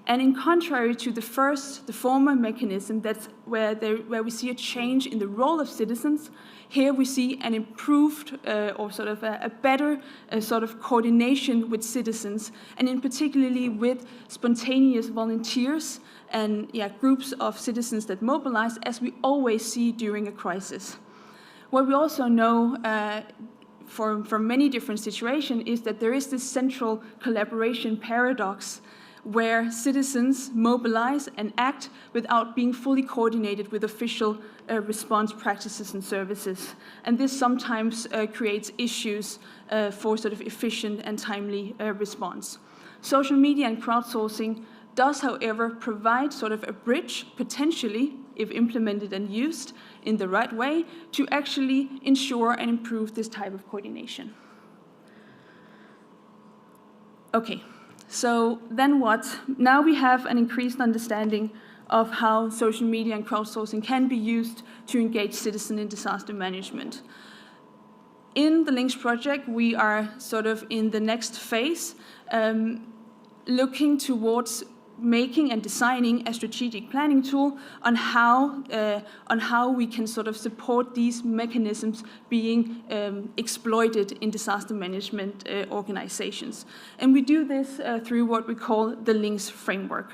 And in contrary to the former mechanism, that's where we see a change in the role of citizens, here we see an improved or sort of a better sort of coordination with citizens, and in particularly with spontaneous volunteers and groups of citizens that mobilize, as we always see during a crisis. What we also know from many different situations is that there is this central collaboration paradox where citizens mobilize and act without being fully coordinated with official response practices and services. And this sometimes creates issues for sort of efficient and timely response. Social media and crowdsourcing does, however, provide sort of a bridge, potentially, if implemented and used in the right way, to actually ensure and improve this type of coordination. Okay. So then what? Now we have an increased understanding of how social media and crowdsourcing can be used to engage citizens in disaster management. In the LINKS project, we are sort of in the next phase, looking towards making and designing a strategic planning tool on how we can sort of support these mechanisms being exploited in disaster management organizations. And we do this through what we call the LINKS framework.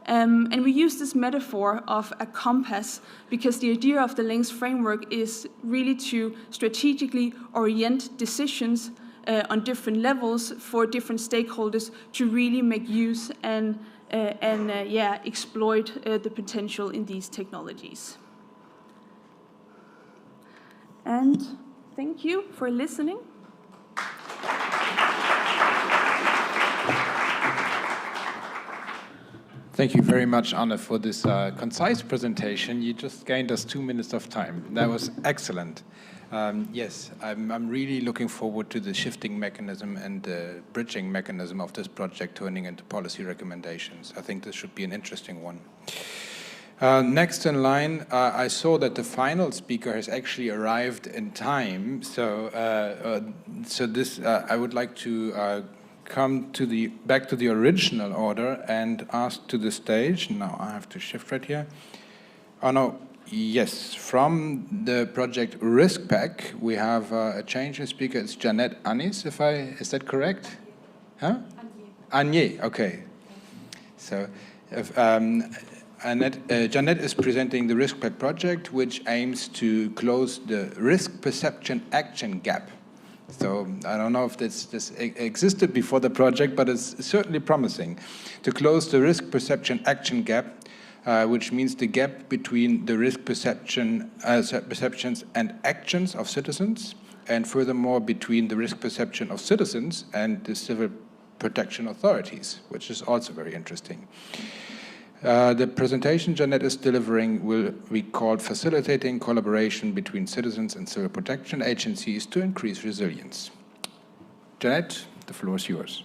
And we use this metaphor of a compass because the idea of the LINKS framework is really to strategically orient decisions on different levels for different stakeholders to really make use and exploit the potential in these technologies. And thank you for listening. Thank you very much, Anne, for this concise presentation. You just gained us 2 minutes of time. That was excellent. Yes, I'm really looking forward to the shifting mechanism and the bridging mechanism of this project turning into policy recommendations. I think this should be an interesting one. Next in line, I saw that the final speaker has actually arrived in time. So, I would like to come to back to the original order and ask to the stage. Now I have to shift right here. Oh no. Yes, from the project RiskPack, we have a change in speaker. It's Jeanette Anis, is that correct? Huh? Agnier, okay. So, Jeanette is presenting the RiskPack project, which aims to close the risk perception action gap. So I don't know if this existed before the project, but it's certainly promising to close the risk perception action gap. Which means the gap between the risk perceptions and actions of citizens, and furthermore between the risk perception of citizens and the civil protection authorities, which is also very interesting. The presentation Jeanette is delivering will be called Facilitating Collaboration Between Citizens and Civil Protection Agencies to Increase Resilience. Jeanette, the floor is yours.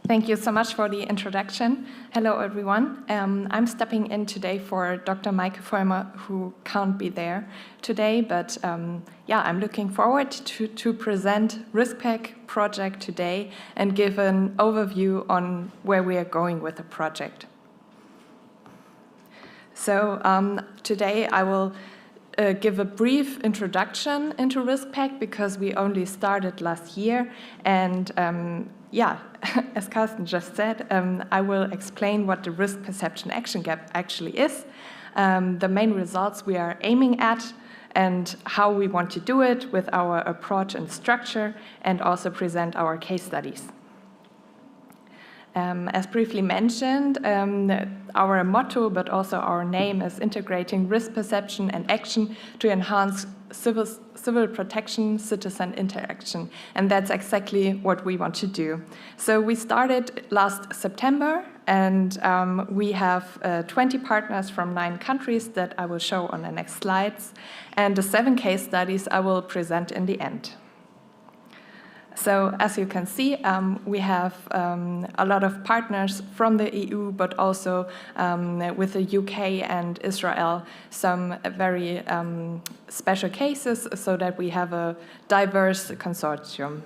Thank you so much for the introduction. Hello, everyone. I'm stepping in today for Dr. Maike Vollmer, who can't be there today, but I'm looking forward to present RiskPack project today and give an overview on where we are going with the project. So today I will give a brief introduction into RiskPack because we only started last year. And yeah, as Carsten just said, I will explain what the risk perception action gap actually is, the main results we are aiming at, and how we want to do it with our approach and structure, and also present our case studies. As briefly mentioned, our motto, but also our name, is integrating risk perception and action to enhance civil protection, citizen interaction. And that's exactly what we want to do. So we started last September, and we have 20 partners from 9 countries that I will show on the next slides, and the 7 case studies I will present in the end. So as you can see, we have a lot of partners from the EU, but also with the UK and Israel, some very special cases so that we have a diverse consortium.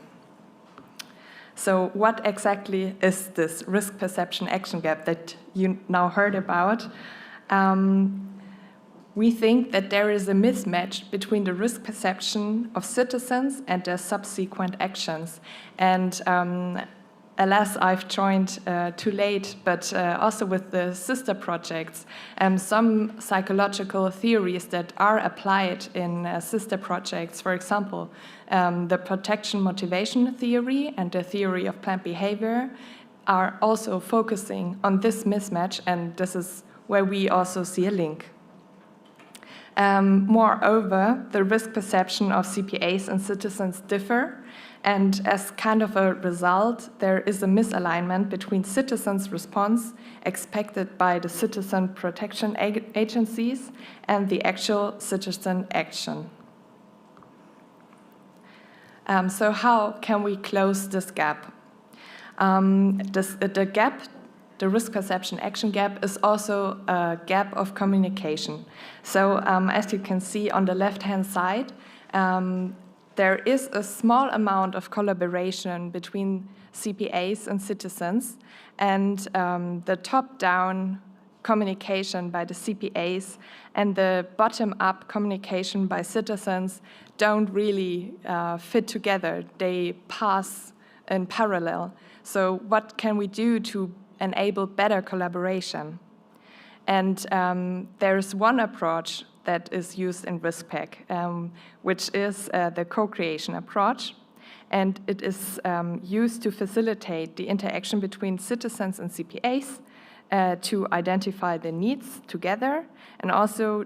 So what exactly is this risk perception action gap that you now heard about? We think that there is a mismatch between the risk perception of citizens and their subsequent actions. And alas, I've joined too late, but also with the sister projects, some psychological theories that are applied in sister projects, for example, the protection motivation theory and the theory of planned behavior, are also focusing on this mismatch, and this is where we also see a link. Moreover, the risk perception of CPAs and citizens differ, and as kind of a result, there is a misalignment between citizens' response expected by the citizen protection agencies and the actual citizen action. So how can we close this gap? The risk perception action gap is also a gap of communication. So as you can see on the left-hand side, there is a small amount of collaboration between CPAs and citizens, and the top-down communication by the CPAs and the bottom-up communication by citizens don't really fit together. They pass in parallel. So what can we do to enable better collaboration? And there's one approach that is used in RiskPack, which is the co-creation approach. And it is used to facilitate the interaction between citizens and CPAs, to identify the needs together, and also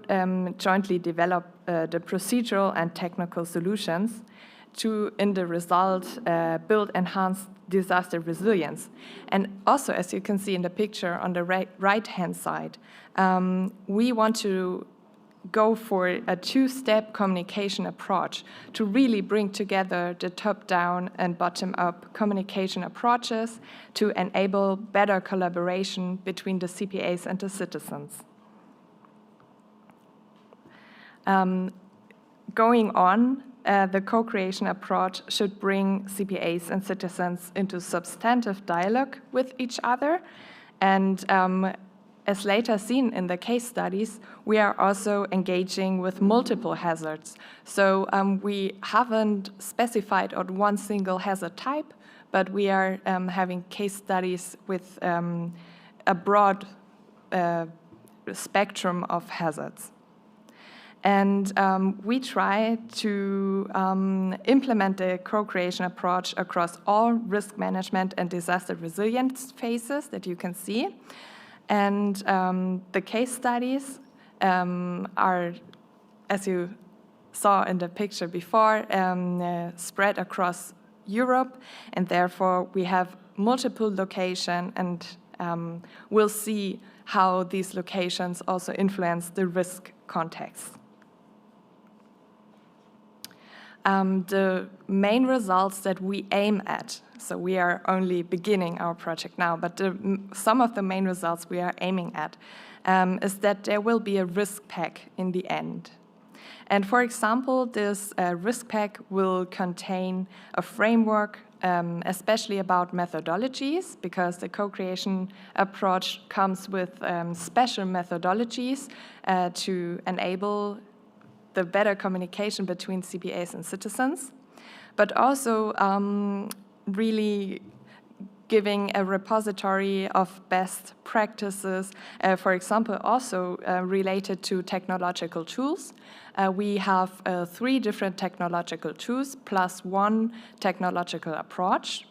jointly develop the procedural and technical solutions to, in the result, build enhanced disaster resilience. And also, as you can see in the picture on the right-hand side, we want to go for a 2-step communication approach to really bring together the top-down and bottom-up communication approaches to enable better collaboration between the CPAs and the citizens. Going on, the co-creation approach should bring CPAs and citizens into substantive dialogue with each other. And as later seen in the case studies, we are also engaging with multiple hazards. So we haven't specified on one single hazard type, but we are having case studies with a broad spectrum of hazards. And we try to implement the co-creation approach across all risk management and disaster resilience phases that you can see. And the case studies are, as you saw in the picture before, spread across Europe, and therefore we have multiple locations, and we'll see how these locations also influence the risk context. The main results that we aim at, so we are only beginning our project now, but some of the main results we are aiming at is that there will be a risk pack in the end. And for example, this risk pack will contain a framework, especially about methodologies, because the co-creation approach comes with special methodologies to enable the better communication between CPAs and citizens, but also really giving a repository of best practices, for example, also related to technological tools. We have 3 different technological tools plus 1 technological approach.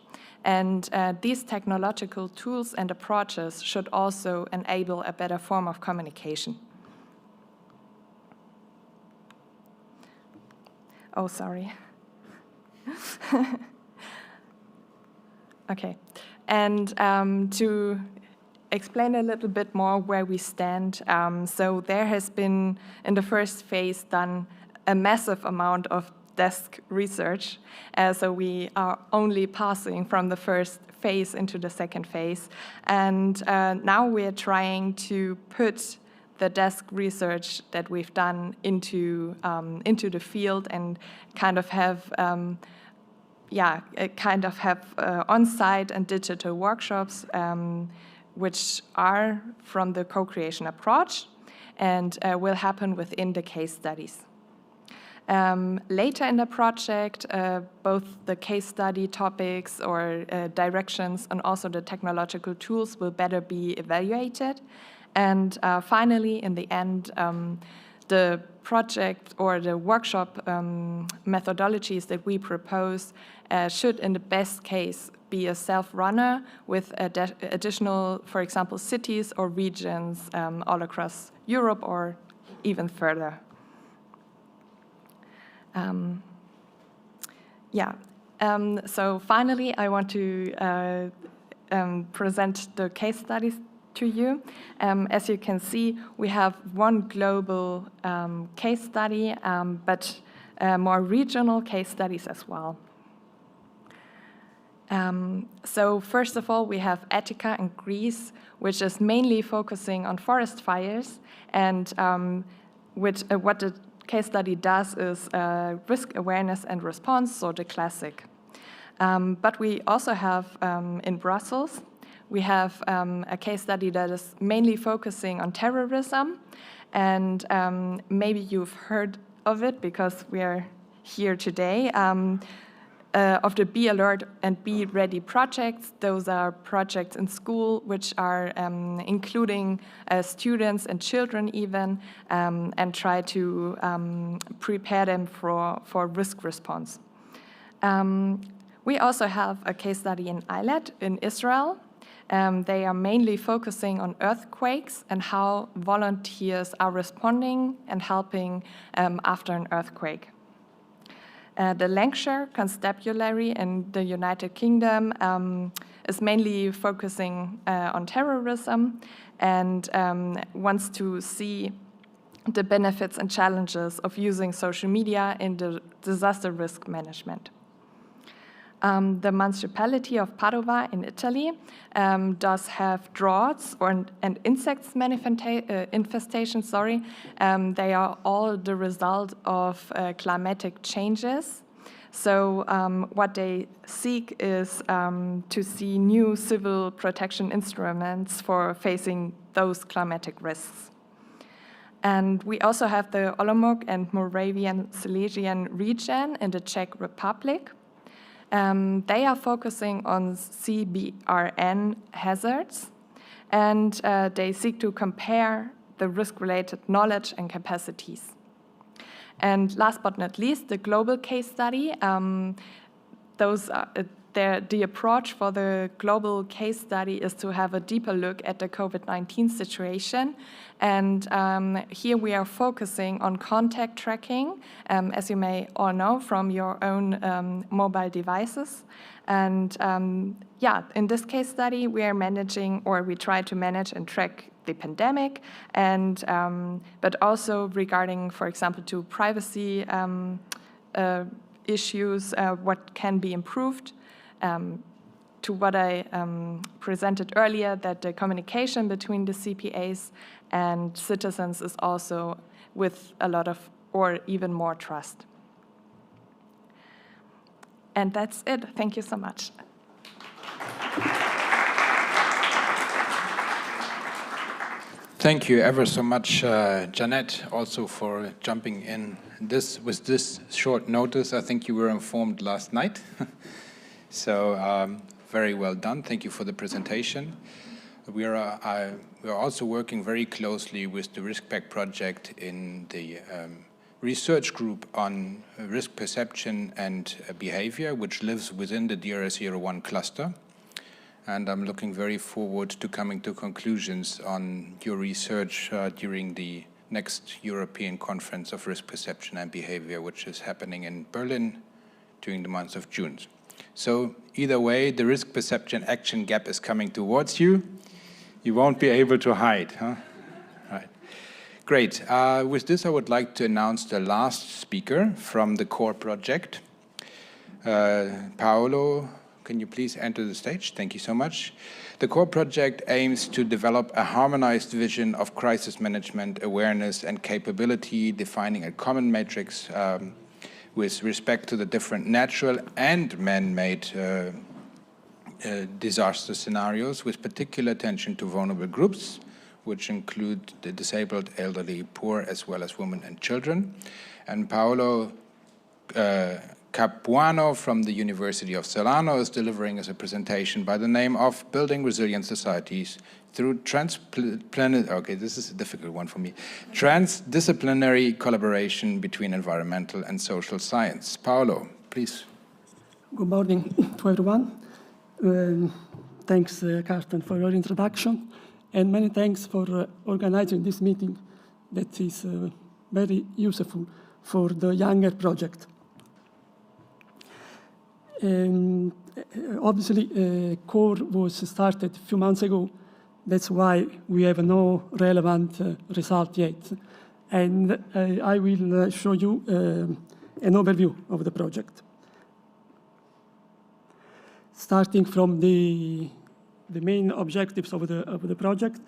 And these technological tools and approaches should also enable a better form of communication. Oh, sorry. Okay. And to explain a little bit more where we stand, so there has been, in the first phase, done a massive amount of desk research. So we are only passing from the first phase into the second phase. And now we're trying to put the desk research that we've done into the field and kind of have on-site and digital workshops, which are from the co-creation approach and will happen within the case studies. Later in the project, both the case study topics or directions and also the technological tools will better be evaluated. And finally, in the end, the project or the workshop methodologies that we propose should, in the best case, be a self-runner with additional, for example, cities or regions all across Europe or even further. So finally, I want to present the case studies to you. As you can see, we have one global case study, but more regional case studies as well. So first of all, we have Attica in Greece, which is mainly focusing on forest fires, and what the case study does is risk awareness and response, so the classic. But we also have in Brussels, we have a case study that is mainly focusing on terrorism, and maybe you've heard of it because we are here today. Of the Be Alert and Be Ready projects. Those are projects in school which are including students and children even, and try to prepare them for risk response. We also have a case study in Eilat in Israel. They are mainly focusing on earthquakes and how volunteers are responding and helping after an earthquake. The Lancashire Constabulary in the United Kingdom is mainly focusing on terrorism and wants to see the benefits and challenges of using social media in the disaster risk management. The municipality of Padova in Italy does have droughts and insects infestation. They are all the result of climatic changes. So what they seek is to see new civil protection instruments for facing those climatic risks. And we also have the Olomouc and Moravian Silesian region in the Czech Republic. They are focusing on CBRN hazards, and they seek to compare the risk-related knowledge and capacities. And last but not least, the global case study. The approach for the global case study is to have a deeper look at the COVID-19 situation. And here we are focusing on contact tracking, as you may all know from your own mobile devices. And in this case study, we are managing, or we try to manage and track the pandemic, and but also regarding, for example, to privacy issues, what can be improved. To what I presented earlier, that the communication between the CPAs and citizens is also with a lot of, or even more trust. And that's it. Thank you so much. Thank you ever so much, Jeanette, also for jumping in with this short notice. I think you were informed last night. So very well done. Thank you for the presentation. We are also working very closely with the RiskPack project in the research group on risk perception and behavior, which lives within the DRS01 cluster. And I'm looking very forward to coming to conclusions on your research during the next European Conference of Risk Perception and Behavior, which is happening in Berlin during the month of June. So either way, the risk perception action gap is coming towards you. You won't be able to hide, huh? Right. Great. With this, I would like to announce the last speaker from the core project. Paolo, can you please enter the stage? Thank you so much. The core project aims to develop a harmonized vision of crisis management, awareness, and capability, defining a common matrix with respect to the different natural and man-made disaster scenarios, with particular attention to vulnerable groups, which include the disabled, elderly, poor, as well as women and children. And Paolo Capuano from the University of Solano is delivering us a presentation by the name of Building Resilient Societies through transdisciplinary collaboration between environmental and social science. Paolo, please. Good morning to everyone. Thanks, Carsten, for your introduction, and many thanks for organizing this meeting that is very useful for the younger project. Obviously, CORE was started a few months ago. That's why we have no relevant result yet. And I will show you an overview of the project. Starting from the main objectives of the project,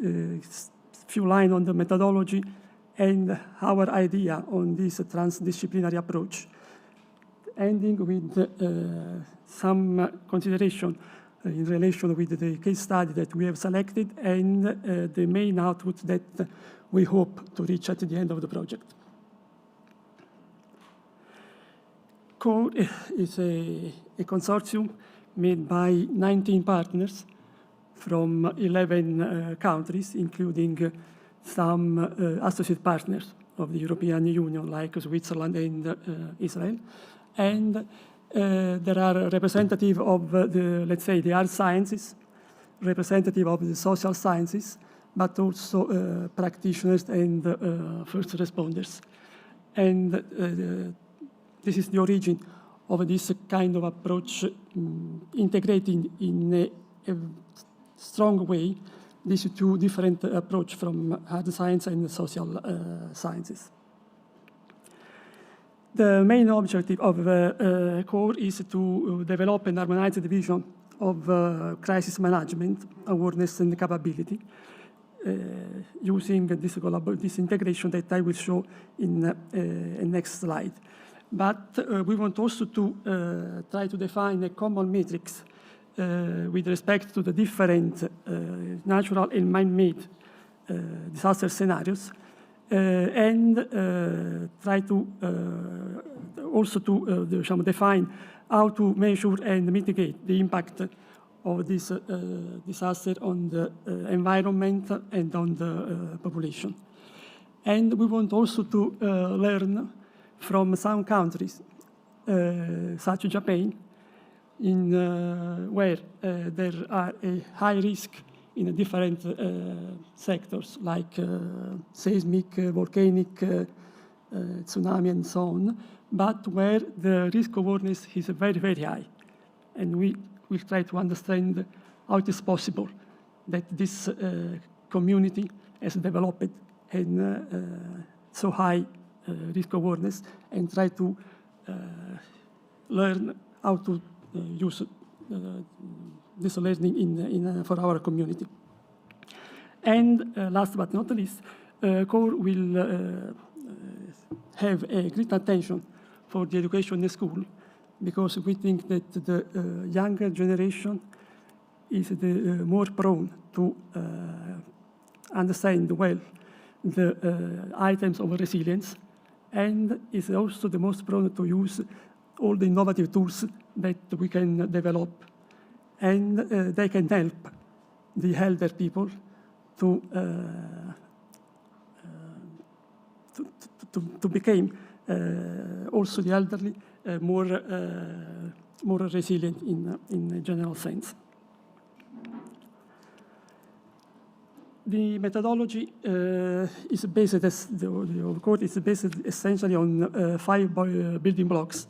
a few lines on the methodology and our idea on this transdisciplinary approach, ending with some consideration in relation with the case study that we have selected and the main output that we hope to reach at the end of the project. CORE is a consortium made by 19 partners from 11 countries, including some associate partners of the European Union, like Switzerland and Israel. And there are representatives of the, let's say, the art sciences, representative of the social sciences, but also practitioners and first responders. And this is the origin of this kind of approach, integrating in a strong way these two different approaches from hard science and social sciences. The main objective of CORE is to develop an harmonized vision of crisis management, awareness and capability, using this integration that I will show in the next slide. But we want also to try to define a common matrix with respect to the different natural and man-made disaster scenarios, and try to also to define how to measure and mitigate the impact of this disaster on the environment and on the population. And we want also to learn from some countries, such as Japan, where there are a high risk in different sectors like seismic, volcanic, tsunami, and so on, but where the risk awareness is very, very high. And we will try to understand how it is possible that this community has developed so high risk awareness, and try to learn how to use this learning for our community. And last but not least, CORE will have a great attention for the education in the school, because we think that the younger generation is the more prone to understand well the items of resilience, and is also the most prone to use all the innovative tools that we can develop. And they can help the elder people to become also the elderly more resilient in a general sense. The methodology is based, as the code is based essentially on 5 building blocks,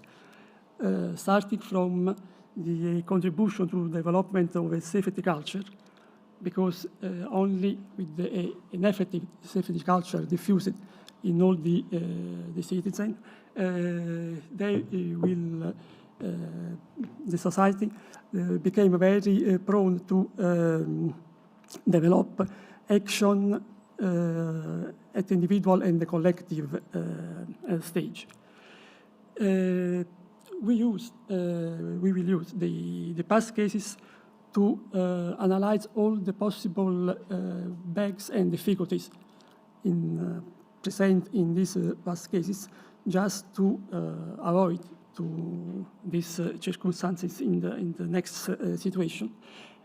starting from the contribution to development of a safety culture, because only with an effective safety culture diffused in all the citizens, the society became very prone to develop action at the individual and the collective stage. We will use the past cases to analyze all the possible bugs and difficulties present in these past cases, just to avoid these circumstances in the next situation.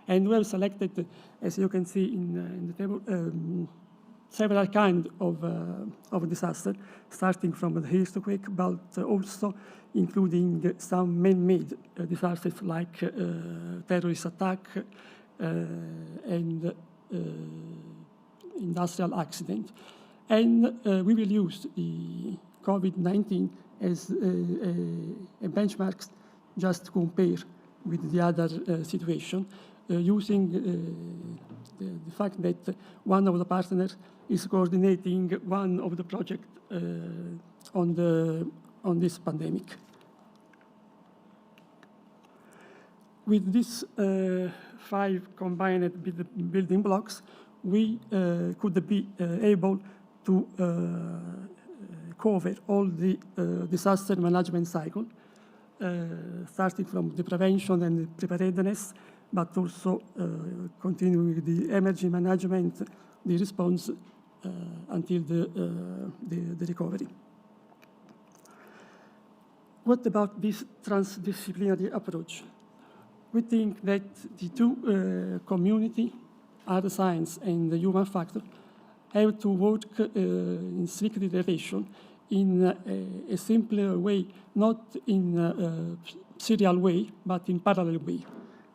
And we have selected, as you can see in the table, several kinds of disaster, starting from the earthquake, but also including some man-made disasters like terrorist attack and industrial accident. And we will use the COVID-19 as a benchmark just to compare with the other situation, using the fact that one of the partners is coordinating one of the projects on this pandemic. With these 5 combined building blocks, we could be able to cover all the disaster management cycle, starting from the prevention and preparedness, but also continuing with the emergency management, the response until the recovery. What about this transdisciplinary approach? We think that the two community, art science and the human factor, have to work in strict relation in a simpler way, not in a serial way, but in parallel way.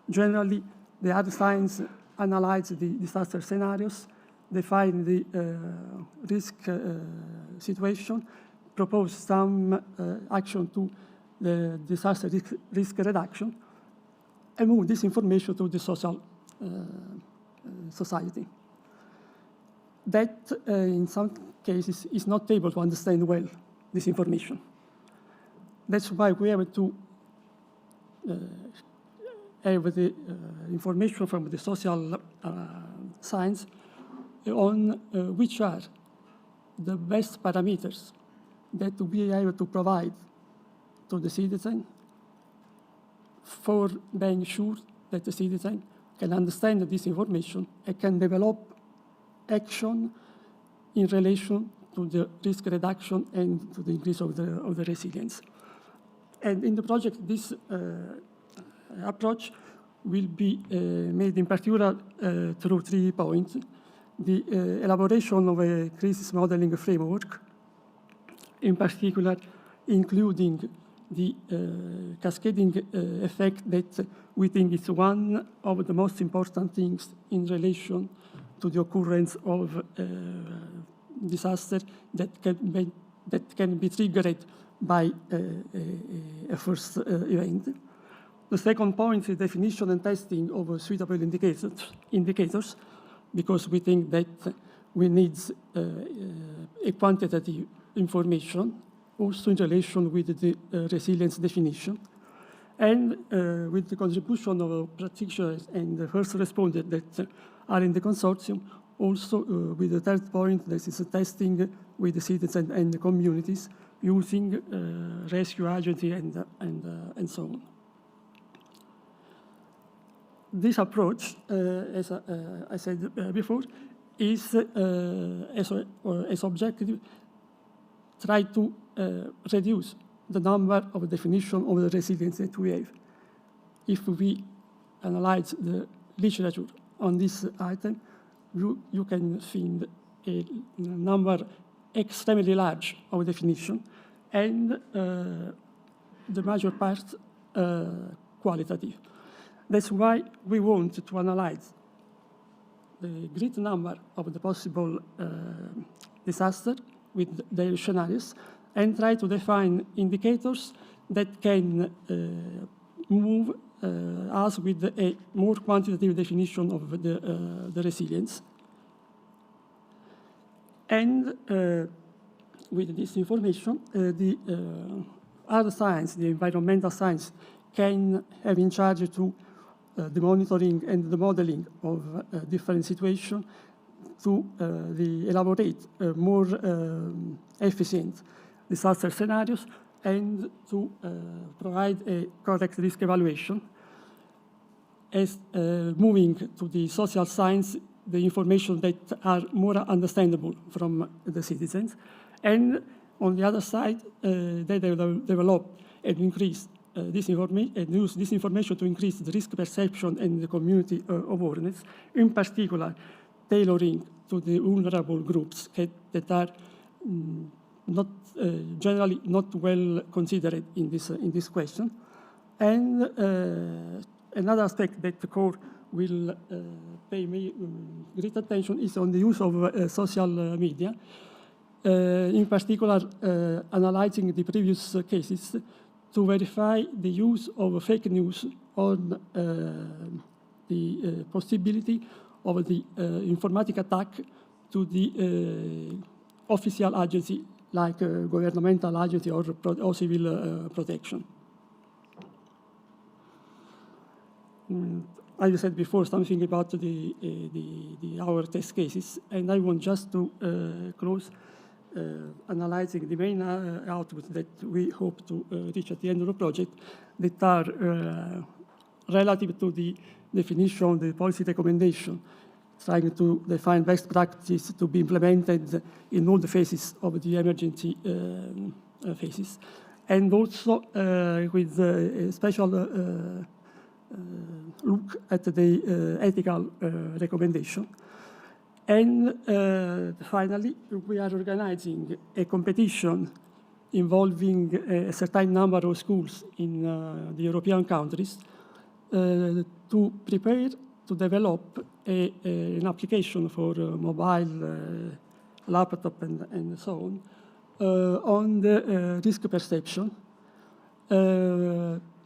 Generally, the art science analyze the disaster scenarios, define the risk situation, propose some action to the disaster risk reduction, and move this information to the social society. That, in some cases, is not able to understand well this information. That's why we have to have the information from the social science on which are the best parameters that we are able to provide to the citizen for being sure that the citizen can understand this information and can develop action in relation to the risk reduction and to the increase of the resilience. And in the project, this approach will be made in particular through 3 points. The elaboration of a crisis modeling framework, in particular including the cascading effect that we think is one of the most important things in relation to the occurrence of disaster that can be triggered by a first event. The second point is definition and testing of suitable indicators, because we think that we need a quantitative information also in relation with the resilience definition, and with the contribution of practitioners and the first responders that are in the consortium, also with the third point, that is testing with the citizens and the communities using rescue agency and so on. This approach, as I said before, is, as objective, try to reduce the number of definitions of the resilience that we have. If we analyze the literature on this item, you can find a number extremely large of definition, and the major part qualitative. That's why we want to analyze the great number of the possible disaster with their scenarios and try to define indicators that can move us with a more quantitative definition of the resilience. And with this information, the earth science, the environmental science, can have in charge to the monitoring and the modeling of different situations to elaborate more efficient disaster scenarios and to provide a correct risk evaluation. As moving to the social science, the information that are more understandable from the citizens. And on the other side, they develop and increase this information and use this information to increase the risk perception and the community awareness, in particular tailoring to the vulnerable groups that are not generally not well considered in this question. And another aspect that the core will pay me great attention is on the use of social media, in particular analyzing the previous cases to verify the use of fake news on the possibility of the informatic attack to the official agency, like governmental agency or civil protection. I said before something about our test cases, and I want just to close analyzing the main outputs that we hope to reach at the end of the project that are relative to the definition, the policy recommendation, trying to define best practices to be implemented in all the phases of the emergency phases, and also with a special look at the ethical recommendation. And finally, we are organizing a competition involving a certain number of schools in the European countries to prepare to develop an application for mobile, laptop, and so on the risk perception.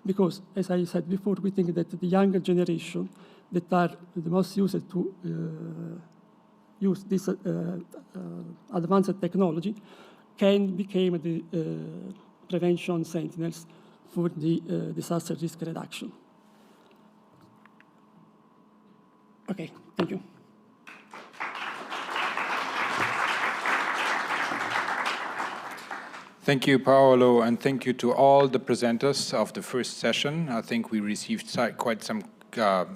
Because, as I said before, we think that the younger generation that are the most used to use this advanced technology can become the prevention sentinels for the disaster risk reduction. Okay, thank you. Thank you, Paolo, and thank you to all the presenters of the first session. I think we received quite some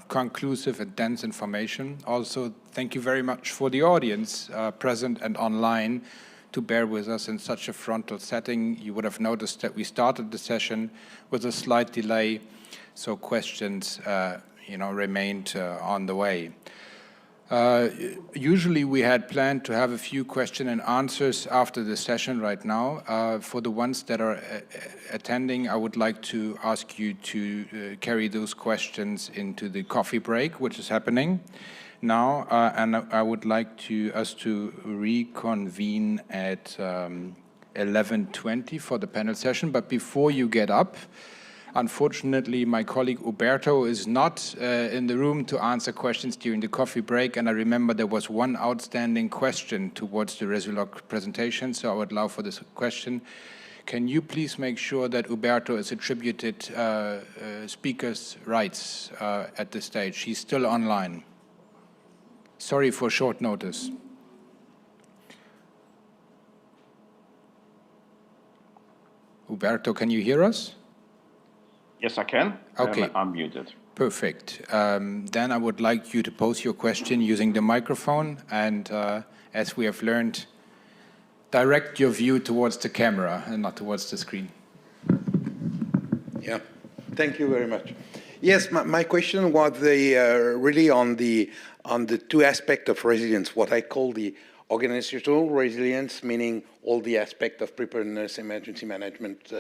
conclusive and dense information. Also, thank you very much for the audience present and online to bear with us in such a frontal setting. You would have noticed that we started the session with a slight delay, so questions remained on the way. Usually we had planned to have a few question and answers after the session right now. For the ones that are attending, I would like to ask you to carry those questions into the coffee break, which is happening now, and I would like us to reconvene at 11:20 for the panel session. But before you get up, unfortunately, my colleague Uberto is not in the room to answer questions during the coffee break, and I remember there was one outstanding question towards the Resilog presentation, so I would allow for this question. Can you please make sure that Uberto is attributed speaker's rights at this stage? He's still online. Sorry for short notice. Uberto, can you hear us? Yes, I can. Okay. I'm muted. Perfect. Then I would like you to pose your question using the microphone, and as we have learned, direct your view towards the camera and not towards the screen. Yeah, thank you very much. Yes, my question was really on the two aspects of resilience, what I call the organizational resilience, meaning all the aspects of preparedness, emergency management,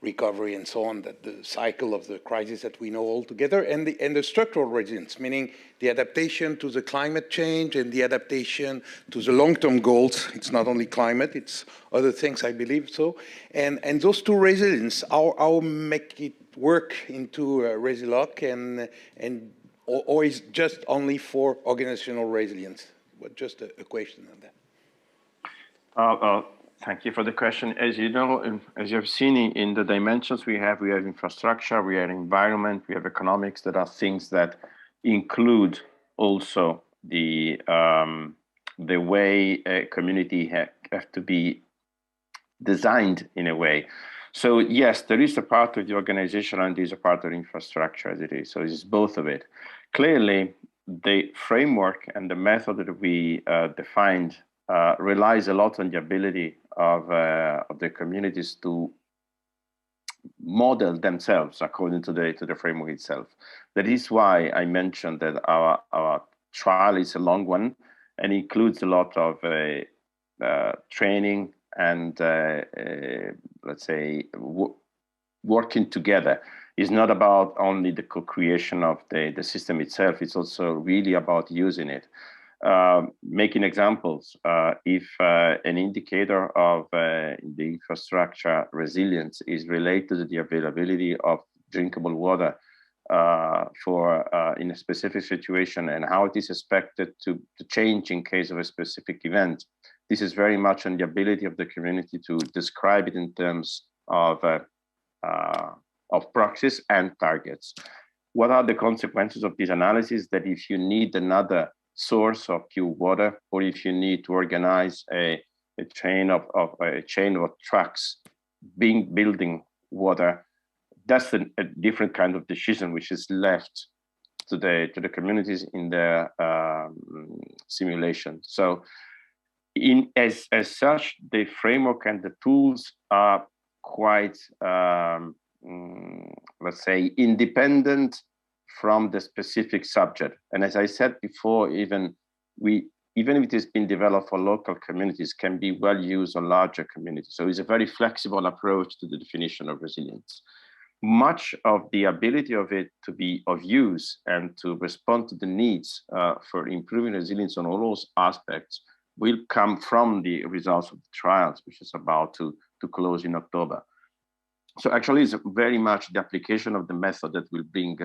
recovery, and so on, that the cycle of the crisis that we know all together, and the structural resilience, meaning the adaptation to the climate change and the adaptation to the long-term goals. It's not only climate, it's other things, I believe so. And those two resilience, how make it work into Resiloc, or is just only for organizational resilience? But just a question on that. Thank you for the question. As you know, as you have seen in the dimensions we have infrastructure, we have environment, we have economics, that are things that include also the way a community have to be designed in a way. So yes, there is a part of the organization and there is a part of the infrastructure as it is. So it's both of it. Clearly, the framework and the method that we defined relies a lot on the ability of the communities to model themselves according to the framework itself. That is why I mentioned that our trial is a long one and includes a lot of training and let's say working together. It's not about only the co-creation of the system itself, it's also really about using it. Making examples, if an indicator of the infrastructure resilience is related to the availability of drinkable water in a specific situation and how it is expected to change in case of a specific event, this is very much on the ability of the community to describe it in terms of proxies and targets. What are the consequences of this analysis? That if you need another source of pure water, or if you need to organize a chain of trucks building water, that's a different kind of decision which is left to the communities in their simulation. So as such, the framework and the tools are quite let's say independent from the specific subject. And as I said before, even if it has been developed for local communities, can be well used on larger communities. So it's a very flexible approach to the definition of resilience. Much of the ability of it to be of use and to respond to the needs for improving resilience on all those aspects will come from the results of the trials, which is about to close in October. So actually, it's very much the application of the method that will bring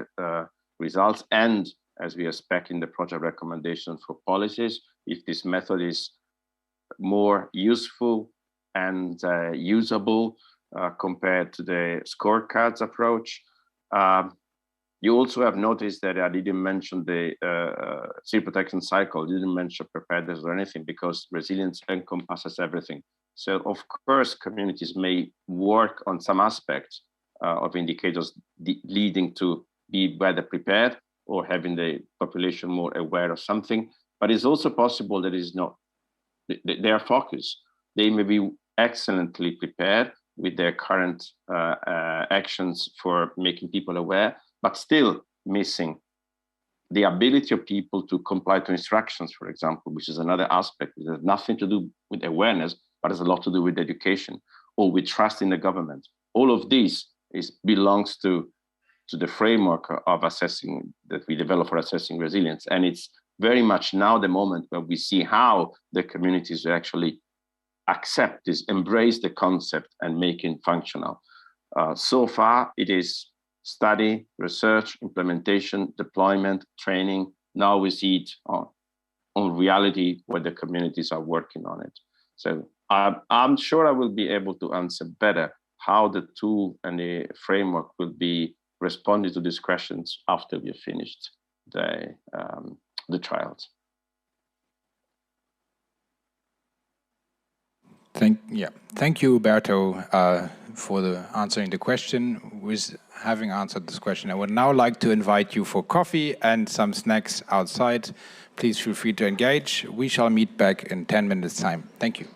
results, and as we expect in the project recommendation for policies, if this method is more useful and usable compared to the scorecards approach. You also have noticed that I didn't mention the sea protection cycle, didn't mention preparedness or anything, because resilience encompasses everything. So of course, communities may work on some aspects of indicators leading to be better prepared or having the population more aware of something, but it's also possible that it's not their focus. They may be excellently prepared with their current actions for making people aware, but still missing the ability of people to comply to instructions, for example, which is another aspect. It has nothing to do with awareness, but has a lot to do with education or with trust in the government. All of this belongs to the framework of assessing that we develop for assessing resilience. And it's very much now the moment where we see how the communities actually accept this, embrace the concept and make it functional. So far, it is study, research, implementation, deployment, training. Now we see it on reality where the communities are working on it. So I'm sure I will be able to answer better how the tool and the framework will be responding to these questions after we have finished the trials. Thank you, Berto. for answering the question. With having answered this question, I would now like to invite you for coffee and some snacks outside. Please feel free to engage. We shall meet back in 10 minutes' time. Thank you.